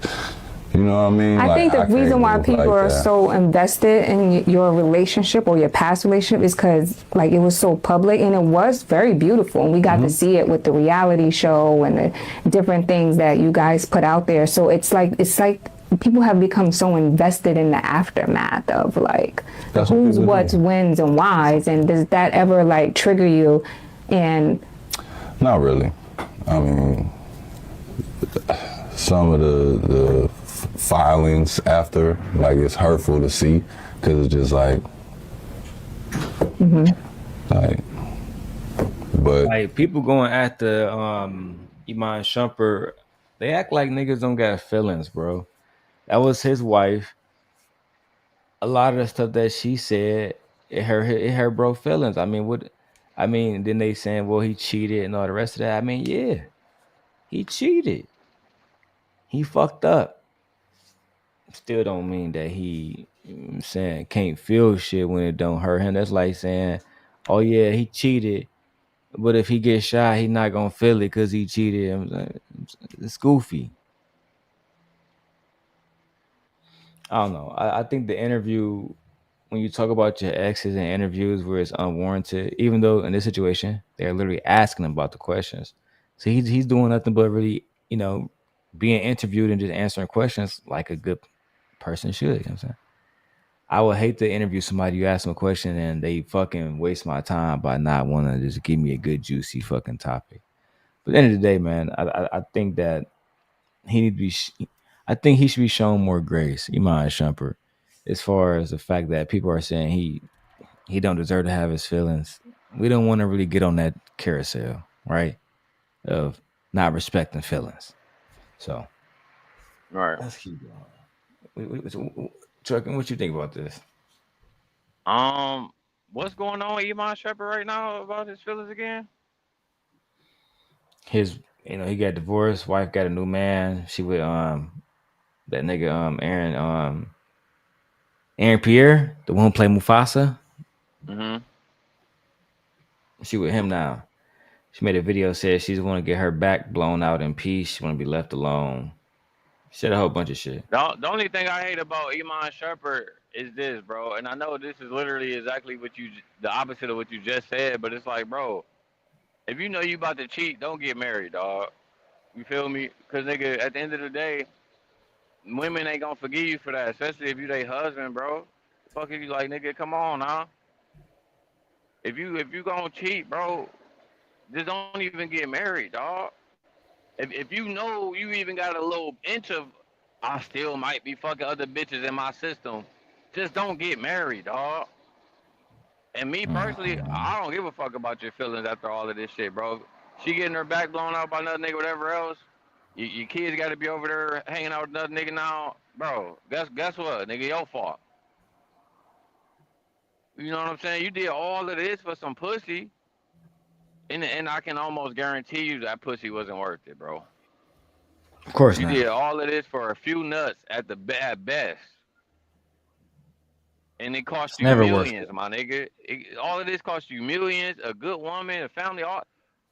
you know what I mean? I think the reason why people are so invested in your relationship or your past relationship is because, like, it was so public and it was very beautiful. And we got to see it with the reality show and the different things that you guys put out there. So it's like people have become so invested in the aftermath of, like, who's, what's, wins, and whys. And does that ever, like, trigger you? And not really. I mean, some of the filings after, like, it's hurtful to see because it's just like, like, but like people going after Iman Shumpert, they act like niggas don't got feelings, bro. That was his wife. A lot of the stuff that she said, it hurt bro feelings. I mean, then they saying, well, he cheated and all the rest of that. I mean, yeah, he cheated. He fucked up. Still don't mean that he, you know what I'm saying, can't feel shit when it don't hurt him. That's like saying, oh yeah, he cheated, but if he gets shot, he not gonna feel it because he cheated. I'm like, it's goofy. I don't know. I think the interview, when you talk about your exes in interviews where it's unwarranted, even though in this situation they're literally asking him about the questions, so he's doing nothing but really, you know, being interviewed and just answering questions like a good person should. You know what I'm saying? I would hate to interview somebody, you ask them a question and they fucking waste my time by not wanting to just give me a good juicy fucking topic. But at the end of the day, man, I think that he need to be. I think he should be shown more grace, Iman Shumpert, as far as the fact that people are saying he don't deserve to have his feelings. We don't want to really get on that carousel, right? Of not respecting feelings. So, All right. let's keep going. Chuck, what you think about this? What's going on with Iman Shumpert right now about his feelings again? His, you know, he got divorced. Wife got a new man. She with that nigga Aaron Pierre, the one who played Mufasa. Mm-hmm. She with him now. She made a video, said she's want to get her back blown out in peace. She want to be left alone. She said a whole bunch of shit. The only thing I hate about Iman Shumpert is this, bro. And I know this is literally exactly the opposite of what you just said, but it's like, bro, if you know you about to cheat, don't get married, dog. You feel me? Because, nigga, at the end of the day, women ain't gonna forgive you for that, especially if you their husband, bro. Fuck if you like, nigga, come on, huh? If you gonna cheat, bro, just don't even get married, dog. If you know you even got a little inch of, I still might be fucking other bitches in my system, just don't get married, dog. And me personally, I don't give a fuck about your feelings after all of this shit, bro. She getting her back blown out by another nigga, whatever else. Your kids got to be over there hanging out with another nigga now, bro. Guess what, nigga, your fault. You know what I'm saying? You did all of this for some pussy, and I can almost guarantee you that pussy wasn't worth it, bro. Of course You not. did all of this for a few nuts at best. And it cost It's you never worth millions, it. my nigga. All of this cost you millions, a good woman, a family.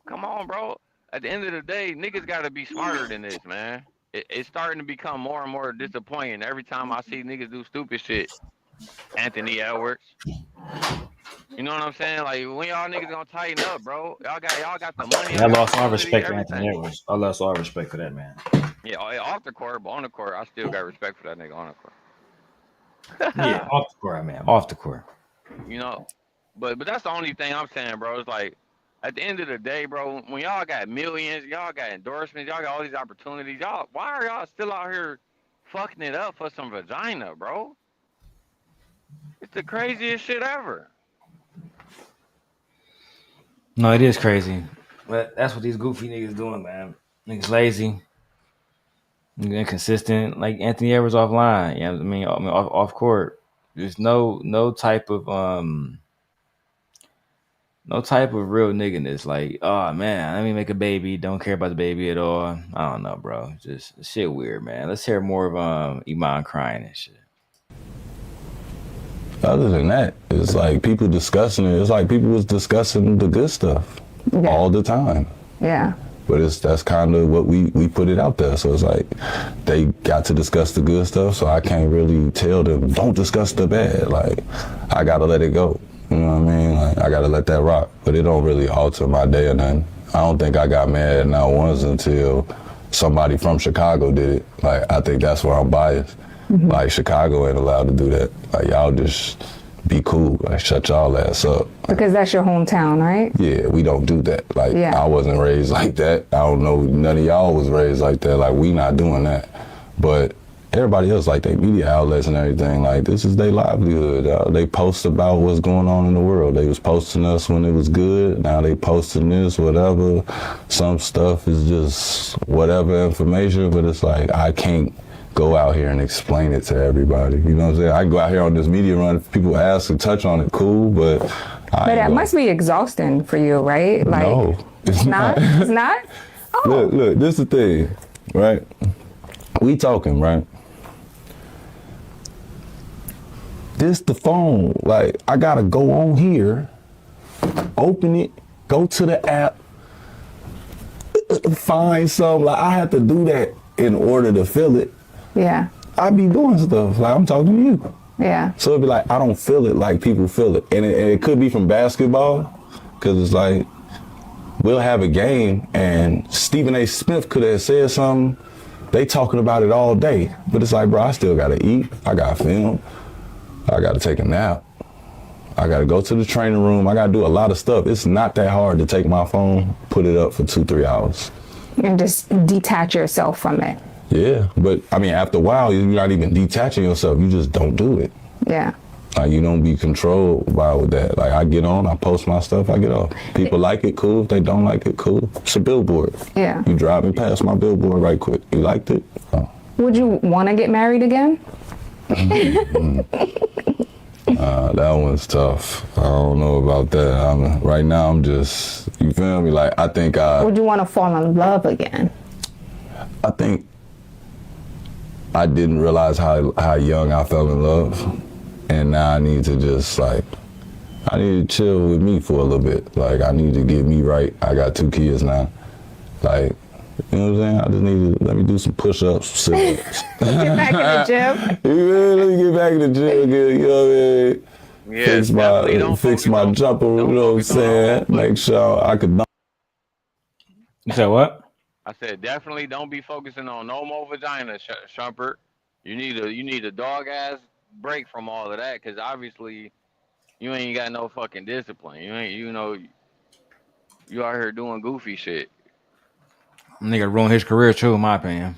Come on, bro. At the end of the day, niggas got to be smarter than this, man. it's starting to become more and more disappointing every time I see niggas do stupid shit. Anthony Edwards. You know what I'm saying? Like, when y'all niggas gonna tighten up, bro? Y'all got the money, I y'all got the lost all facilities, respect for Anthony everything. Edwards. I lost all respect for that man. Yeah, off the court, but on the court, I still got respect for that nigga on the Yeah, court. off the court, man. Off the court. You know, but that's the only thing I'm saying, bro. It's like, at the end of the day, bro, when y'all got millions, y'all got endorsements, y'all got all these opportunities, why are y'all still out here fucking it up for some vagina, bro? It's the craziest shit ever. No, it is crazy. But that's what these goofy niggas doing, man. Niggas lazy. Niggas inconsistent. Like Anthony Edwards offline. You know what I mean? Off court. There's no type of real nigginess. Like, oh man, let me make a baby. Don't care about the baby at all. I don't know, bro. Just shit weird, man. Let's hear more of Iman crying and shit. Other than that, it's like people discussing it. It's like people was discussing the good stuff all the time. Yeah. But that's kind of what we put it out there. So it's like they got to discuss the good stuff, so I can't really tell them, don't discuss the bad. Like, I got to let it go. You know what I mean? Like, I got to let that rock. But it don't really alter my day or nothing. I don't think I got mad not once until somebody from Chicago did it. Like, I think that's where I'm biased. Mm-hmm. Like, Chicago ain't allowed to do that. Like, y'all just be cool. Like, shut y'all ass up. Because that's your hometown, right? Yeah, we don't do that. Like, yeah. I wasn't raised like that. I don't know, none of y'all was raised like that. Like, we not doing that. But everybody else, like, they media outlets and everything, like, this is their livelihood. They post about what's going on in the world. They was posting us when it was good. Now they posting this, whatever. Some stuff is just whatever information, but it's like, I can't go out here and explain it to everybody. You know what I'm saying? I can go out here on this media run. If people ask and touch on it, cool, but that must be exhausting for you, right? Like, no, it's not. It's not? Oh. Look, this is the thing, right? We talking, right? This the phone. Like, I gotta go on here, open it, go to the app, find something. Like, I have to do that in order to feel it. Yeah. I be doing stuff. Like, I'm talking to you. Yeah. So it'd be like, I don't feel it like people feel it. And it could be from basketball, because it's like, we'll have a game and Stephen A. Smith could have said something. They talking about it all day. But it's like, bro, I still got to eat. I got to film. I got to take a nap. I got to go to the training room. I got to do a lot of stuff. It's not that hard to take my phone, put it up for 2-3 hours. And just detach yourself from it. Yeah, but I mean, after a while, you're not even detaching yourself. You just don't do it. Yeah. Like, you don't be controlled by with that. Like, I get on, I post my stuff, I get off. People like it, cool. If they don't like it, cool. It's a billboard. Yeah. You driving past my billboard right quick. You liked it? Oh. Would you want to get married again? That one's tough. I don't know about that. Right now, I'm just, you feel me? Like, I think Would you want to fall in love again? I think I didn't realize how young I fell in love. And now I need to just, like, I need to chill with me for a little bit. Like, I need to get me right. I got 2 kids now. Like, you know what I'm saying? I just need to, let me do some push-ups, sit-ups. Get back in the gym. Let me get back in the gym again, you know what I mean? Yeah, fix my jumper, you know what I'm saying? Make sure I could. You said what? I said, definitely don't be focusing on no more vagina, Shumpert. You need a dog-ass break from all of that, because obviously you ain't got no fucking discipline. You out here doing goofy shit. Nigga ruined his career too, in my opinion.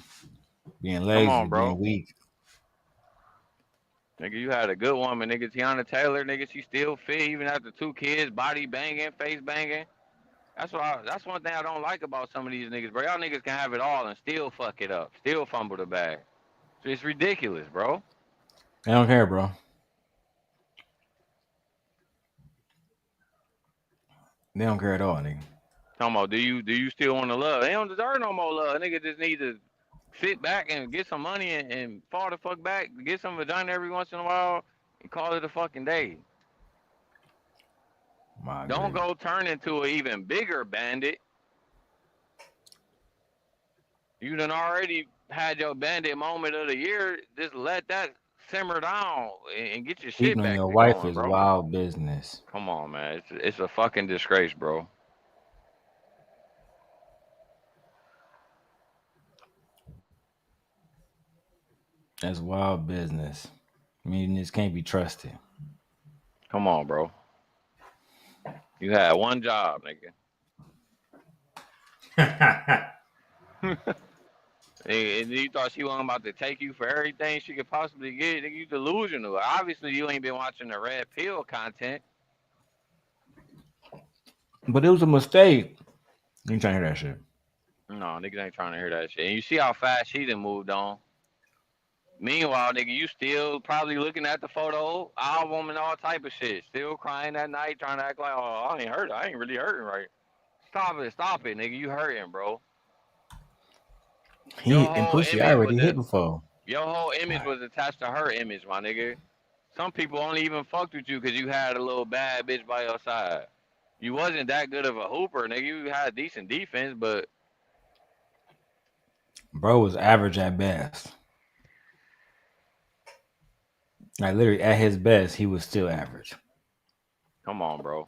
Being lazy, Come on, bro. being weak. Nigga, you had a good woman, nigga. Teyana Taylor, nigga, she still fit even after 2 kids, body banging, face banging. That's one thing I don't like about some of these niggas, bro. Y'all niggas can have it all and still fuck it up, still fumble the bag. So it's ridiculous, bro. I don't care, bro. They don't care at all, nigga. Talking about, do you still want to love? They don't deserve no more love. Nigga just need to sit back and get some money and fall the fuck back, get some vagina every once in a while, and call it a fucking day. Don't go turn into an even bigger bandit. You done already had your bandit moment of the year, just let that simmer down and get your shit Cheating on back your to wife going, is bro. wild business. Come on, man. It's a fucking disgrace, bro. That's wild business. I mean, this can't be trusted. Come on, bro. You had one job, nigga. And you thought she wasn't about to take you for everything she could possibly get. Nigga, you delusional. Obviously, you ain't been watching the red pill content. But it was a mistake. You ain't trying to hear that shit. No, niggas ain't trying to hear that shit. And you see how fast she done moved on. Meanwhile, nigga, you still probably looking at the photo album and all type of shit. Still crying that night, trying to act like, oh, I ain't hurt. I ain't really hurting right. Stop it, nigga. You hurting, bro. And Pussy already hit before. Your whole image was attached to her image, my nigga. Some people only even fucked with you because you had a little bad bitch by your side. You wasn't that good of a hooper, nigga. You had decent defense, but Bro was average at best. Like literally at his best, he was still average. come on, bro.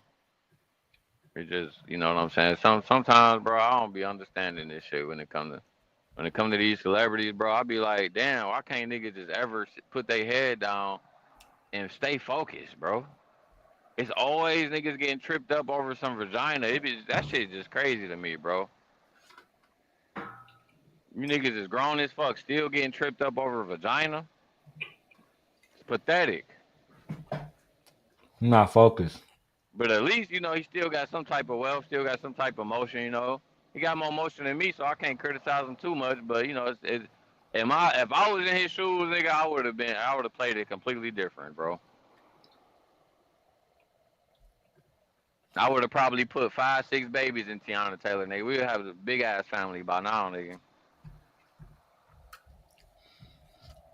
It just, you know what I'm saying. Sometimes, bro, I don't be understanding this shit when it come to these celebrities, bro. I be like, damn, why can't niggas just ever put their head down and stay focused, bro? It's always niggas getting tripped up over some vagina. That shit just crazy to me, bro. You niggas is grown as fuck, still getting tripped up over vagina. It's pathetic. I'm not focused. But at least, you know, he still got some type of wealth, still got some type of motion, you know. He got more motion than me, so I can't criticize him too much. But, you know, if I was in his shoes, nigga, I would have played it completely different, bro. I would have probably put 5, 6 babies in Teyana Taylor, nigga. We would have a big ass family by now, nigga.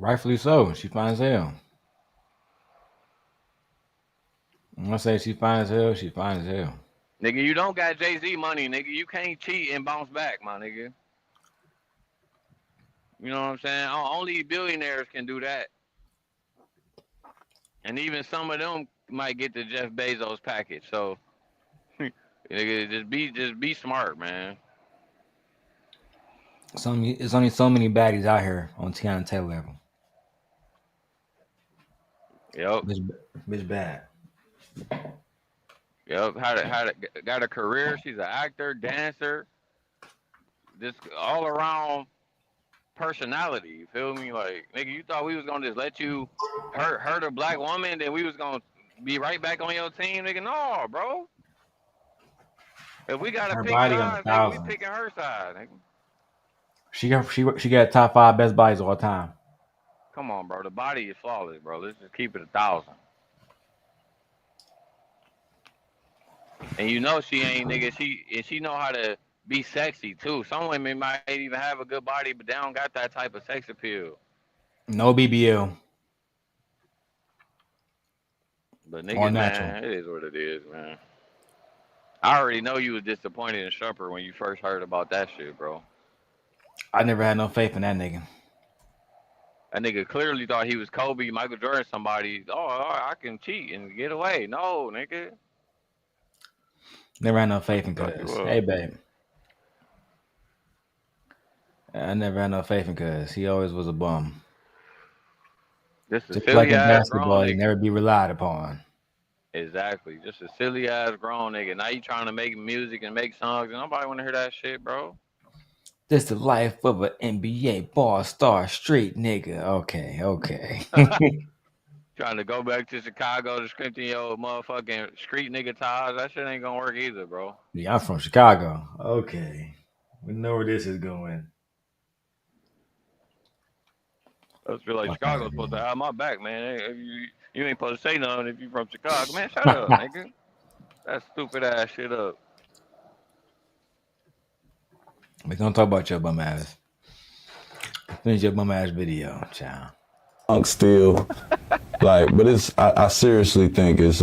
Rightfully so. She fine as hell. When I say she fine as hell, she fine as hell. Nigga, you don't got Jay-Z money, nigga. You can't cheat and bounce back, my nigga. You know what I'm saying? Only billionaires can do that. And even some of them might get the Jeff Bezos package. So, nigga, just be smart, man. It's only so many baddies out here on Teyana Taylor level. Yep. Bitch bad. Yep. Got a career. She's an actor, dancer. Just all around personality. You feel me? Like, nigga, you thought we was gonna just let you hurt a black woman, then we was gonna be right back on your team, nigga? No, bro. If we gotta pick sides, nigga, we picking her side, nigga. She got top 5 best bodies of all time. Come on, bro. The body is flawless, bro. Let's just keep it 1,000. And you know she ain't, nigga. She know how to be sexy too. Some women might even have a good body, but they don't got that type of sex appeal. No BBL. But nigga, man, it is what it is, man. I already know you was disappointed in Shumpert when you first heard about that shit, bro. I never had no faith in that nigga. That nigga clearly thought he was Kobe, Michael Jordan, somebody. Oh, I can cheat and get away. No, nigga. Never had no faith in Cuz. Hey, babe. I never had no faith in Cuz. He always was a bum. Just a silly silly like in ass basketball, grown he nigga. never be relied upon. Exactly. Just a silly ass grown nigga. Now you trying to make music and make songs, and nobody want to hear that shit, bro. This the life of an NBA ball star street nigga. Okay. Trying to go back to Chicago to scripting your motherfucking street nigga ties. That shit ain't gonna work either, bro. Yeah, I'm from Chicago. Okay. We know where this is going. I just feel like Chicago's supposed to have my back, man. You ain't supposed to say nothing if you from Chicago. Man, shut up, nigga. That stupid ass shit up. We're gonna talk about your bum ass. Finish your bum ass video, child. Still, like, but I seriously think it's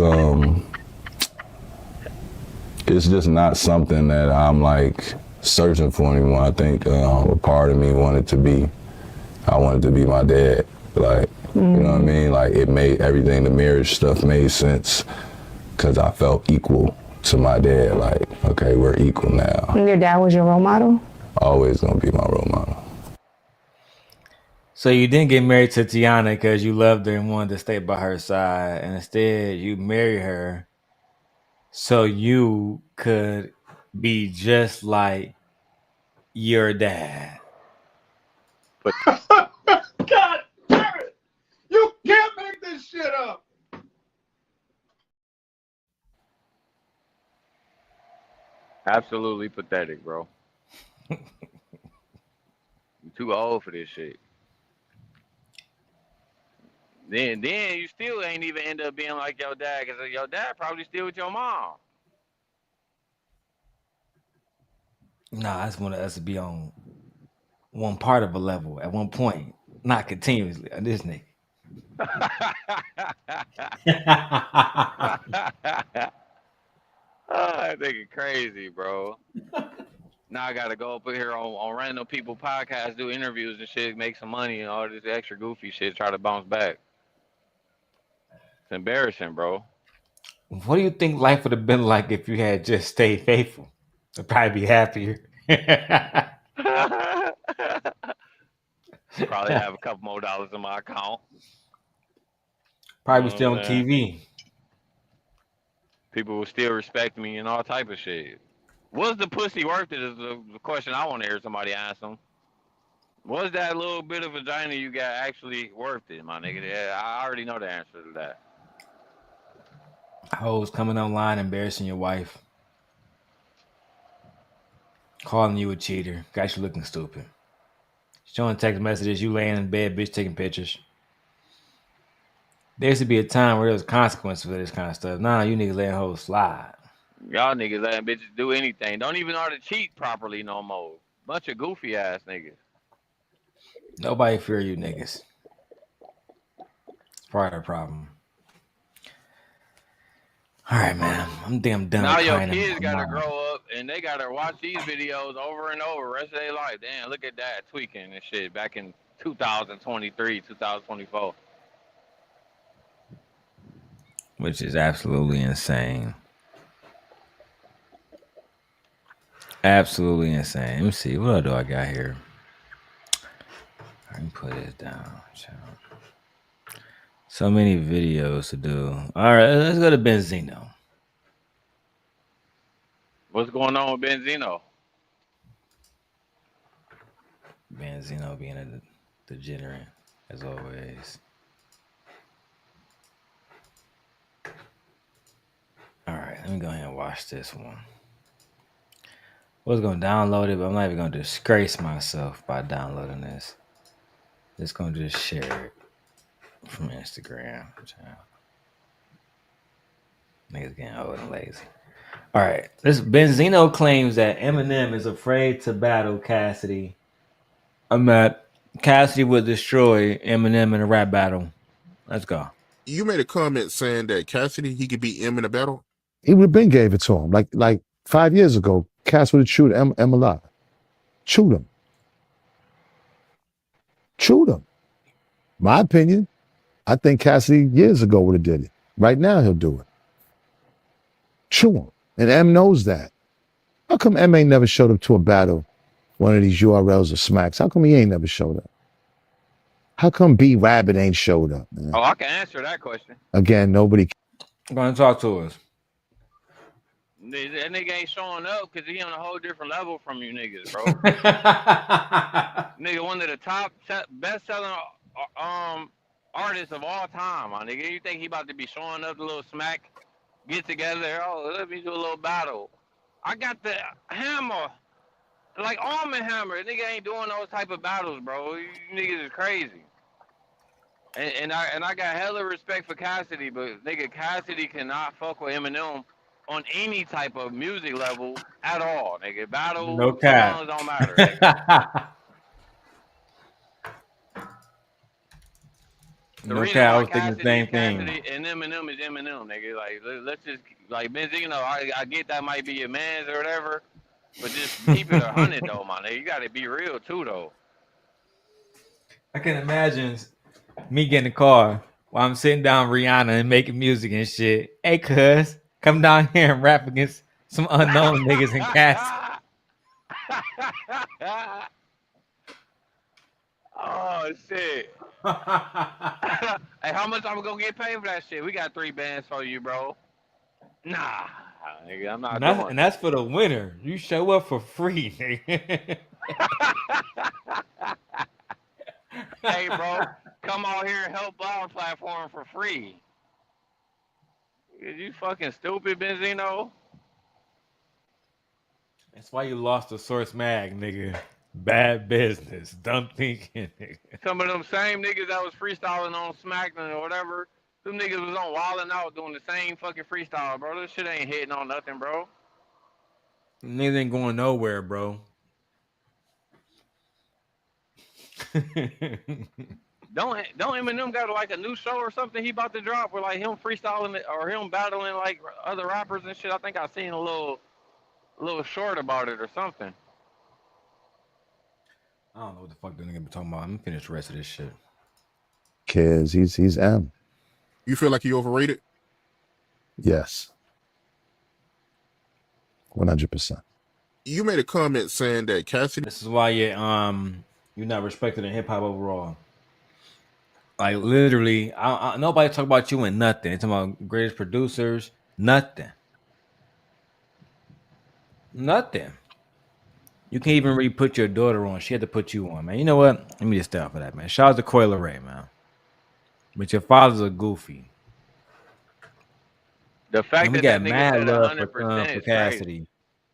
just not something that I'm like searching for anymore. I think a part of me wanted to be I wanted to be my dad. Like, you know what I mean? Like, it made everything, the marriage stuff made sense because I felt equal to my dad. Like, okay, we're equal now. And your dad was your role model? Always gonna be my role model. So you didn't get married to Teyana because you loved her and wanted to stay by her side, and instead you married her so you could be just like your dad. God damn it! You can't make this shit up. Absolutely pathetic, bro. You too old for this shit. Then you still ain't even end up being like your dad, because your dad probably still with your mom. Nah, I just wanted us to be on one part of a level at one point, not continuously. This nigga. That nigga crazy, bro. Now I gotta go up here on random people podcasts, do interviews and shit, make some money and all this extra goofy shit, try to bounce back. It's embarrassing, bro. What do you think life would have been like if you had just stayed faithful? I'd probably be happier. Probably have a couple more dollars in my account. Probably still on TV. People will still respect me and all type of shit. Was the pussy worth it is the question I want to hear somebody ask them. Was that little bit of vagina you got actually worth it, my nigga? Yeah, I already know the answer to that. Hoes coming online, embarrassing your wife. Calling you a cheater. Got you looking stupid. Showing text messages, you laying in bed, bitch taking pictures. There used to be a time where there was consequences for this kind of stuff. Nah, you niggas letting hoes slide. Y'all niggas letting bitches do anything. Don't even know how to cheat properly no more. Bunch of goofy ass niggas. Nobody fear you niggas. It's part of the problem. All right, man. I'm damn done. Now your kids gotta grow up and they gotta watch these videos over and over the rest of their life. Damn, look at that tweaking and shit back in 2023, 2024. Which is absolutely insane. Absolutely insane. Let me see. What do I got here? I can put it down. So many videos to do. All right, let's go to Benzino. What's going on with Benzino? Benzino being a degenerate, as always. All right, let me go ahead and watch this one. I was going to download it, but I'm not even going to disgrace myself by downloading this. Just going to just share it from Instagram. Niggas getting old and lazy. All right, this Benzino claims that Eminem is afraid to battle Cassidy. Cassidy would destroy Eminem in a rap battle. Let's go. You made a comment saying that Cassidy, he could beat M in a battle. He would have been gave it to him. Like 5 years ago, Cass would have chewed M a lot. Chewed him. Chewed him. My opinion, I think Cassidy years ago would have did it. Right now, he'll do it. Chew him. And M knows that. How come M ain't never showed up to a battle, one of these URLs or smacks? How come he ain't never showed up? How come B Rabbit ain't showed up, man? Oh, I can answer that question. Again, nobody. Go and talk to us. That nigga ain't showing up because he on a whole different level from you niggas, bro. Nigga, one of the top best-selling artists of all time, my nigga. You think he about to be showing up the little smack, get together, oh, let me do a little battle. I got the hammer, like Arm & Hammer. Nigga ain't doing those type of battles, bro. You niggas is crazy. And I got hella respect for Cassidy, but nigga, Cassidy cannot fuck with Eminem on any type of music level at all, nigga. Battle, no cap. songs don't matter, nigga. The reason cap. I why was thinking the same thing. And Eminem is Eminem, nigga. Like, let's just, like, Benzino, I get that might be your man's or whatever, but just keep it 100 though, my nigga. You gotta be real too, though. I can imagine me getting in the car while I'm sitting down Rihanna and making music and shit. Hey, cuz, come down here and rap against some unknown niggas in cats. Oh shit. Hey, how much I'm gonna get paid for that shit? We got 3 bands for you, bro. Nah, nigga, I'm not doing And that's for the winner. You show up for free, nigga. Hey, bro, come out here and help our platform for free. Is you fucking stupid, Benzino? That's why you lost the Source Mag, nigga. Bad business. Dumb thinking, nigga. Some of them same niggas that was freestyling on SmackDown or whatever, them niggas was on Wildin' Out doing the same fucking freestyle, bro. This shit ain't hitting on nothing, bro. Niggas ain't going nowhere, bro. Don't Eminem got like a new show or something he about to drop where like him freestyling it or him battling like other rappers and shit? I think I seen a little short about it or something. I don't know what the fuck the nigga be talking about. I'm gonna finish the rest of this shit. Cause he's M. You feel like he overrated? Yes. 100%. You made a comment saying that Cassidy. This is why you're not respected in hip hop overall. Like literally, nobody talk about you in nothing. It's about greatest producers, nothing. You can't even really put your daughter on. She had to put you on, man. You know what? Let me just stay off of that, man. Shout out to Coil Ray, man. But your father's a goofy. The fact and we that got mad love for 100% Cassidy.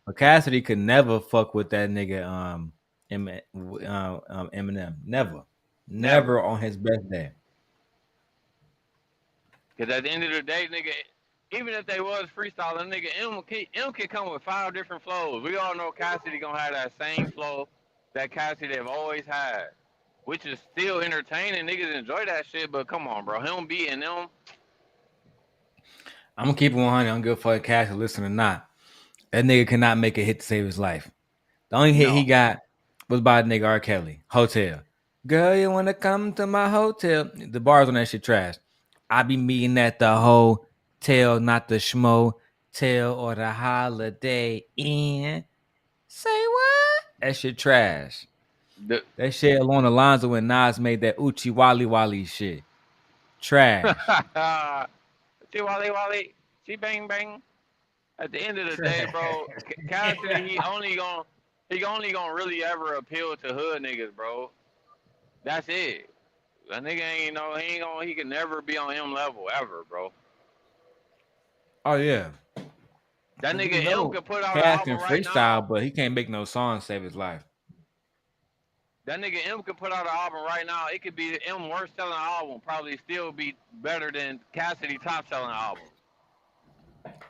But Cassidy could never fuck with that nigga Eminem. Never on his best day. Because at the end of the day, nigga, even if they was freestyling, nigga, M can come with 5 different flows. We all know Cassidy gonna have that same flow that Cassidy have always had, which is still entertaining. Niggas enjoy that shit, but come on, bro. Him beating them. I'm gonna keep it 100. I don't give a fuck Cassidy listen or not. That nigga cannot make a hit to save his life. The only hit he got was by the nigga R. Kelly. Hotel. Girl, you wanna come to my hotel? The bars on that shit trash. I be meeting at the hotel, not the schmo tail or the Holiday Inn. Say what? That shit trash. That shit along the lines of when Nas made that Uchi Wally Wally shit. Trash. Uchi Wally Wally. She bang bang. At the end of the day, bro, Cassidy, he only gonna really ever appeal to hood niggas, bro. That's it. That nigga he can never be on him level ever, bro. Oh yeah. That nigga M could put out an Cass album can right freestyle, now, but he can't make no song save his life. That nigga M could put out an album right now. It could be the M worst selling album, probably still be better than Cassidy top selling album.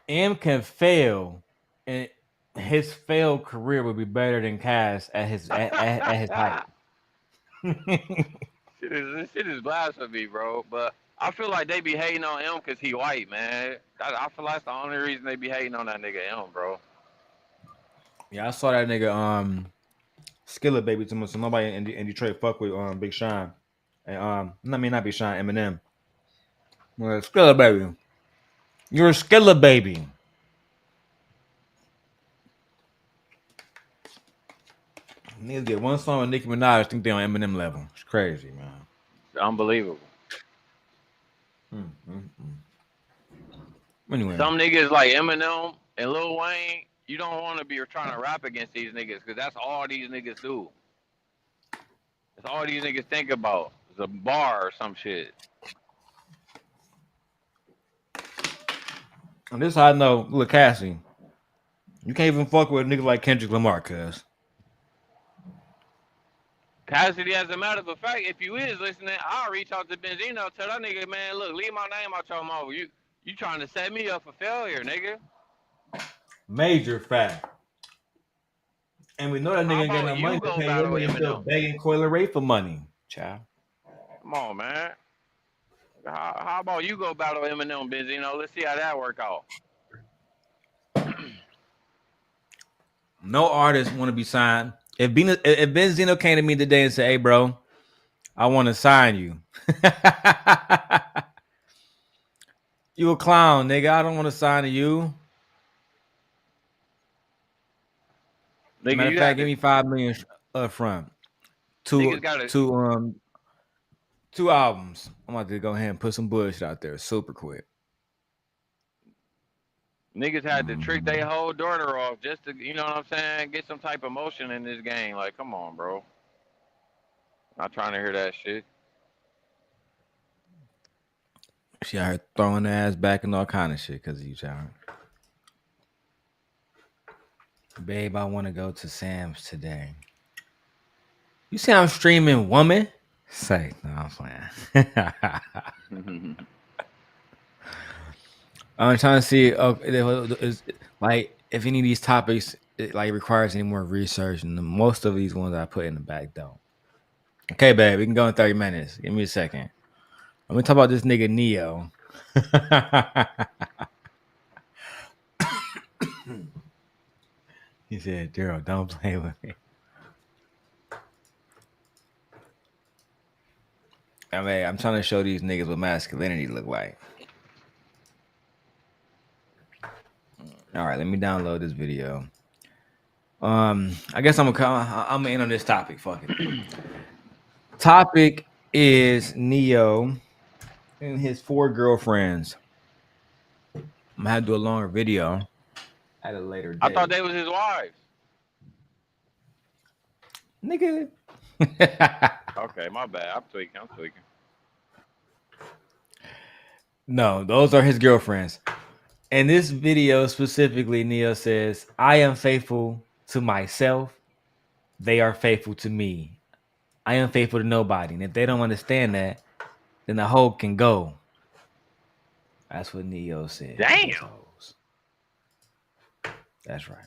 M can fail, and his failed career would be better than Cass at his height. This shit is blasphemy, bro. But I feel like they be hating on M because he white, man. I feel like that's the only reason they be hating on that nigga M, bro. Yeah, I saw that nigga Skillet Baby to me. So nobody in Detroit fuck with Big Sean. And not Big Sean, Eminem. Well, Skillet Baby. You're a Skillet Baby. Niggas get one song with Nicki Minaj, think they on Eminem level. It's crazy, man. It's unbelievable. Anyway. Some niggas like Eminem and Lil Wayne, you don't want to be trying to rap against these niggas because that's all these niggas do. That's all these niggas think about. It's a bar or some shit. And this is how I know, look, Cassie, you can't even fuck with a nigga like Kendrick Lamar, cuz. Cassidy, as a matter of fact, if you is listening, I'll reach out to Benzino, tell that nigga, man, look, leave my name out your mouth. You trying to set me up for failure, nigga. Major fact. And we know that nigga ain't got no money to pay him. Nigga still begging Coil Ray for money, child. Come on, man. How about you go battle Eminem, Benzino? Let's see how that work out. No artist want to be signed. If Benzino came to me today and said, hey, bro, I want to sign you. You a clown, nigga. I don't want to sign to you. Nigga, Matter of you fact, had give to. me $5 million up front. Niggas got to. Two albums. I'm about to go ahead and put some bullshit out there super quick. Niggas had to trick their whole daughter off just to, you know what I'm saying, get some type of motion in this game. Like, come on, bro. Not trying to hear that shit. She out here throwing her ass back and all kind of shit because of you, child. Babe, I want to go to Sam's today. You see I'm streaming, woman? Say, no, I'm playing. I'm trying to see like if any of these topics requires any more research, and most of these ones I put in the back don't. Okay, babe, we can go in 30 minutes. Give me a second. I'm gonna talk about this nigga Neo. He said, Darrel, don't play with me. I mean, I'm trying to show these niggas what masculinity look like. All right, let me download this video. I guess I'm gonna end on this topic. Fuck it. Topic is Neo and his 4 girlfriends. I'm gonna have to do a longer video at a later date. I thought they was his wives. Nigga. Okay, my bad. I'm tweaking. No, those are his girlfriends. In this video specifically, Neo says, I am faithful to myself. They are faithful to me. I am faithful to nobody. And if they don't understand that, then the hoe can go. That's what Neo said. Damn. That's right.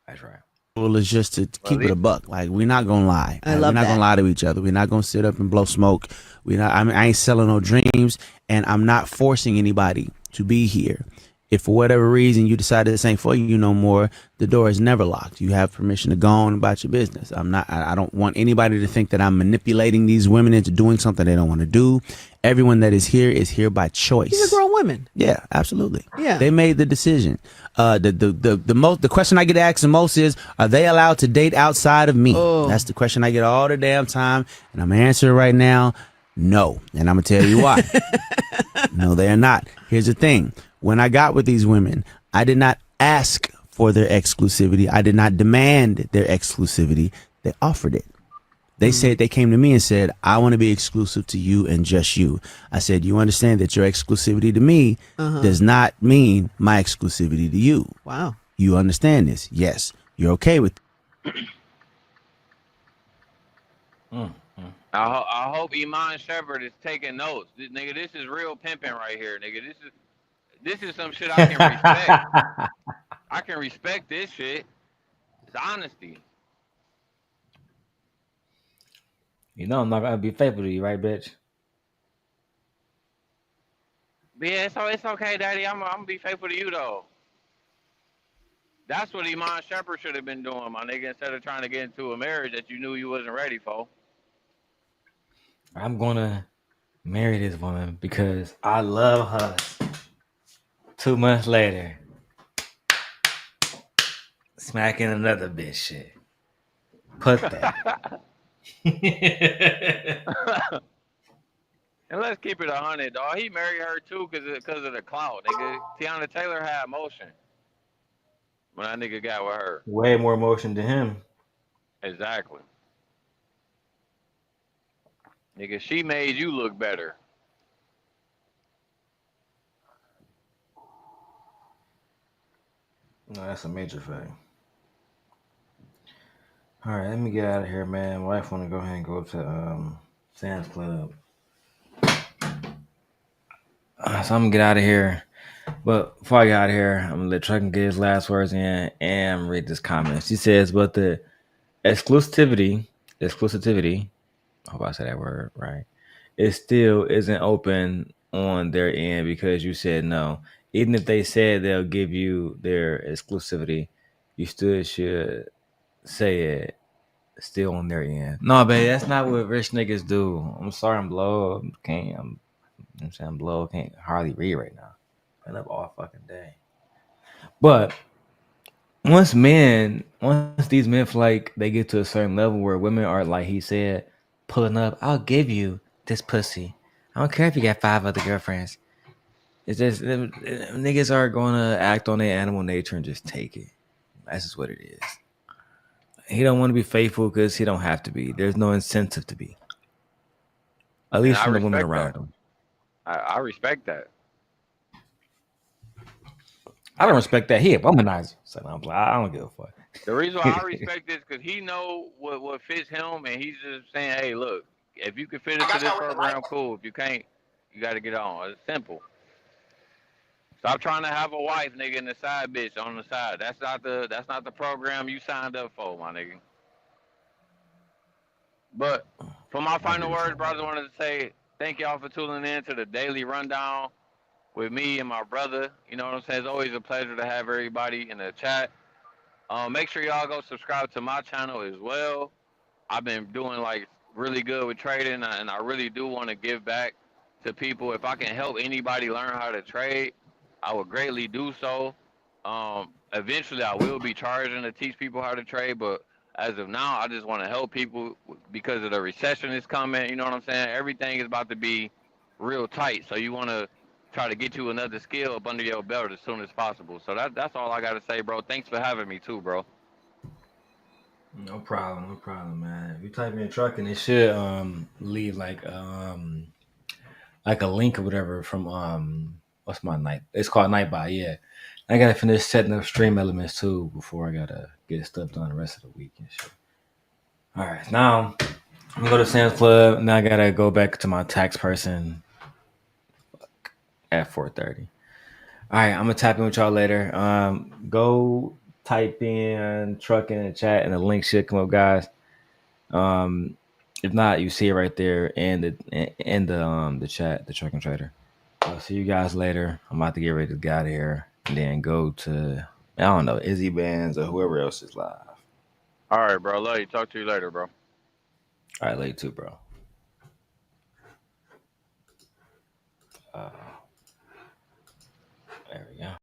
That's right. Well, it's just to keep it a buck. Like, we're not gonna lie. I love We're not that. gonna lie to each other. We're not gonna sit up and blow smoke. I ain't selling no dreams, and I'm not forcing anybody to be here. If for whatever reason you decide this ain't for you no more, the door is never locked. You have permission to go on about your business. I don't want anybody to think that I'm manipulating these women into doing something they don't want to do. Everyone that is here by choice. These are grown women. Yeah, absolutely. Yeah. They made the decision. The question I get asked the most is, are they allowed to date outside of me? Oh. That's the question I get all the damn time, and I'm answering right now, no. And I'm gonna tell you why. No, they are not. Here's the thing. When I got with these women, I did not ask for their exclusivity. I did not demand their exclusivity. They offered it. They said, they came to me and said, I want to be exclusive to you and just you. I said, you understand that your exclusivity to me does not mean my exclusivity to you. Wow. You understand this? Yes. You're okay with I hope Iman Shumpert is taking notes. Nigga, this is real pimping right here, nigga. This is some shit I can respect. I can respect this shit. It's honesty. You know I'm not gonna be faithful to you, right, bitch? But yeah, so it's okay, Daddy. I'm gonna be faithful to you though. That's what Iman Shumpert should have been doing, my nigga, instead of trying to get into a marriage that you knew you wasn't ready for. I'm gonna marry this woman because I love her. 2 months later, smacking another bitch shit. Put that. And let's keep it 100, dog. He married her too because of the clout, nigga. Teyana Taylor had emotion when that nigga got with her. Way more emotion to him. Exactly. Nigga, she made you look better. No, that's a major fact. All right, let me get out of here, man. My wife want to go ahead and go to Sam's Club. So I'm gonna get out of here. But before I get out of here, I'm gonna let Truckin get his last words in and read this comment. She says, but the exclusivity, I hope I said that word right, it still isn't open on their end because you said no. Even if they said they'll give you their exclusivity, you still should say it still on their end. No, babe, that's not what rich niggas do. I'm sorry, I'm blow. I'm saying I'm blow. Can't hardly read right now. Been up all fucking day. But once these men feel like they get to a certain level where women are, like he said, pulling up, I'll give you this pussy. I don't care if you got 5 other girlfriends. It's just niggas are gonna act on their animal nature and just take it. That's just what it is. He don't want to be faithful because he don't have to be. There's no incentive to be. At least from the women around him. I respect that. I don't respect that. He a womanizer. So I don't give a fuck. The reason why I respect this because he know what fits him, and he's just saying, hey, look, if you can fit into this program, cool. If you can't, you got to get on. It's simple. Stop trying to have a wife, nigga, and a side bitch on the side. That's not the program you signed up for, my nigga. But for my final words, brother, I wanted to say thank y'all for tuning in to the Daily Rundown with me and my brother. You know what I'm saying? It's always a pleasure to have everybody in the chat. Make sure y'all go subscribe to my channel as well. I've been doing like really good with trading, and I really do want to give back to people. If I can help anybody learn how to trade, I would greatly do so. Eventually, I will be charging to teach people how to trade, but as of now, I just want to help people because of the recession is coming. You know what I'm saying? Everything is about to be real tight, so you want to try to get you another skill up under your belt as soon as possible. So that's all I got to say, bro. Thanks for having me too, bro. No problem, man. If you type in trucking, it should leave like a link or whatever from what's my night? It's called Nightbot, yeah. I gotta finish setting up stream elements too before I gotta get stuff done the rest of the week and shit. All right, now I'm gonna go to Sam's Club. Now I gotta go back to my tax person at 4:30. All right, I'm gonna tap in with y'all later. Go type in trucking in the chat, and the link should come up, guys. If not, you see it right there in the chat, the trucking trader. I'll see you guys later. I'm about to get ready to get out of here and then go to Izzy Bands or whoever else is live. All right, bro. Love you. Talk to you later, bro. All right, love you too, bro. There we go.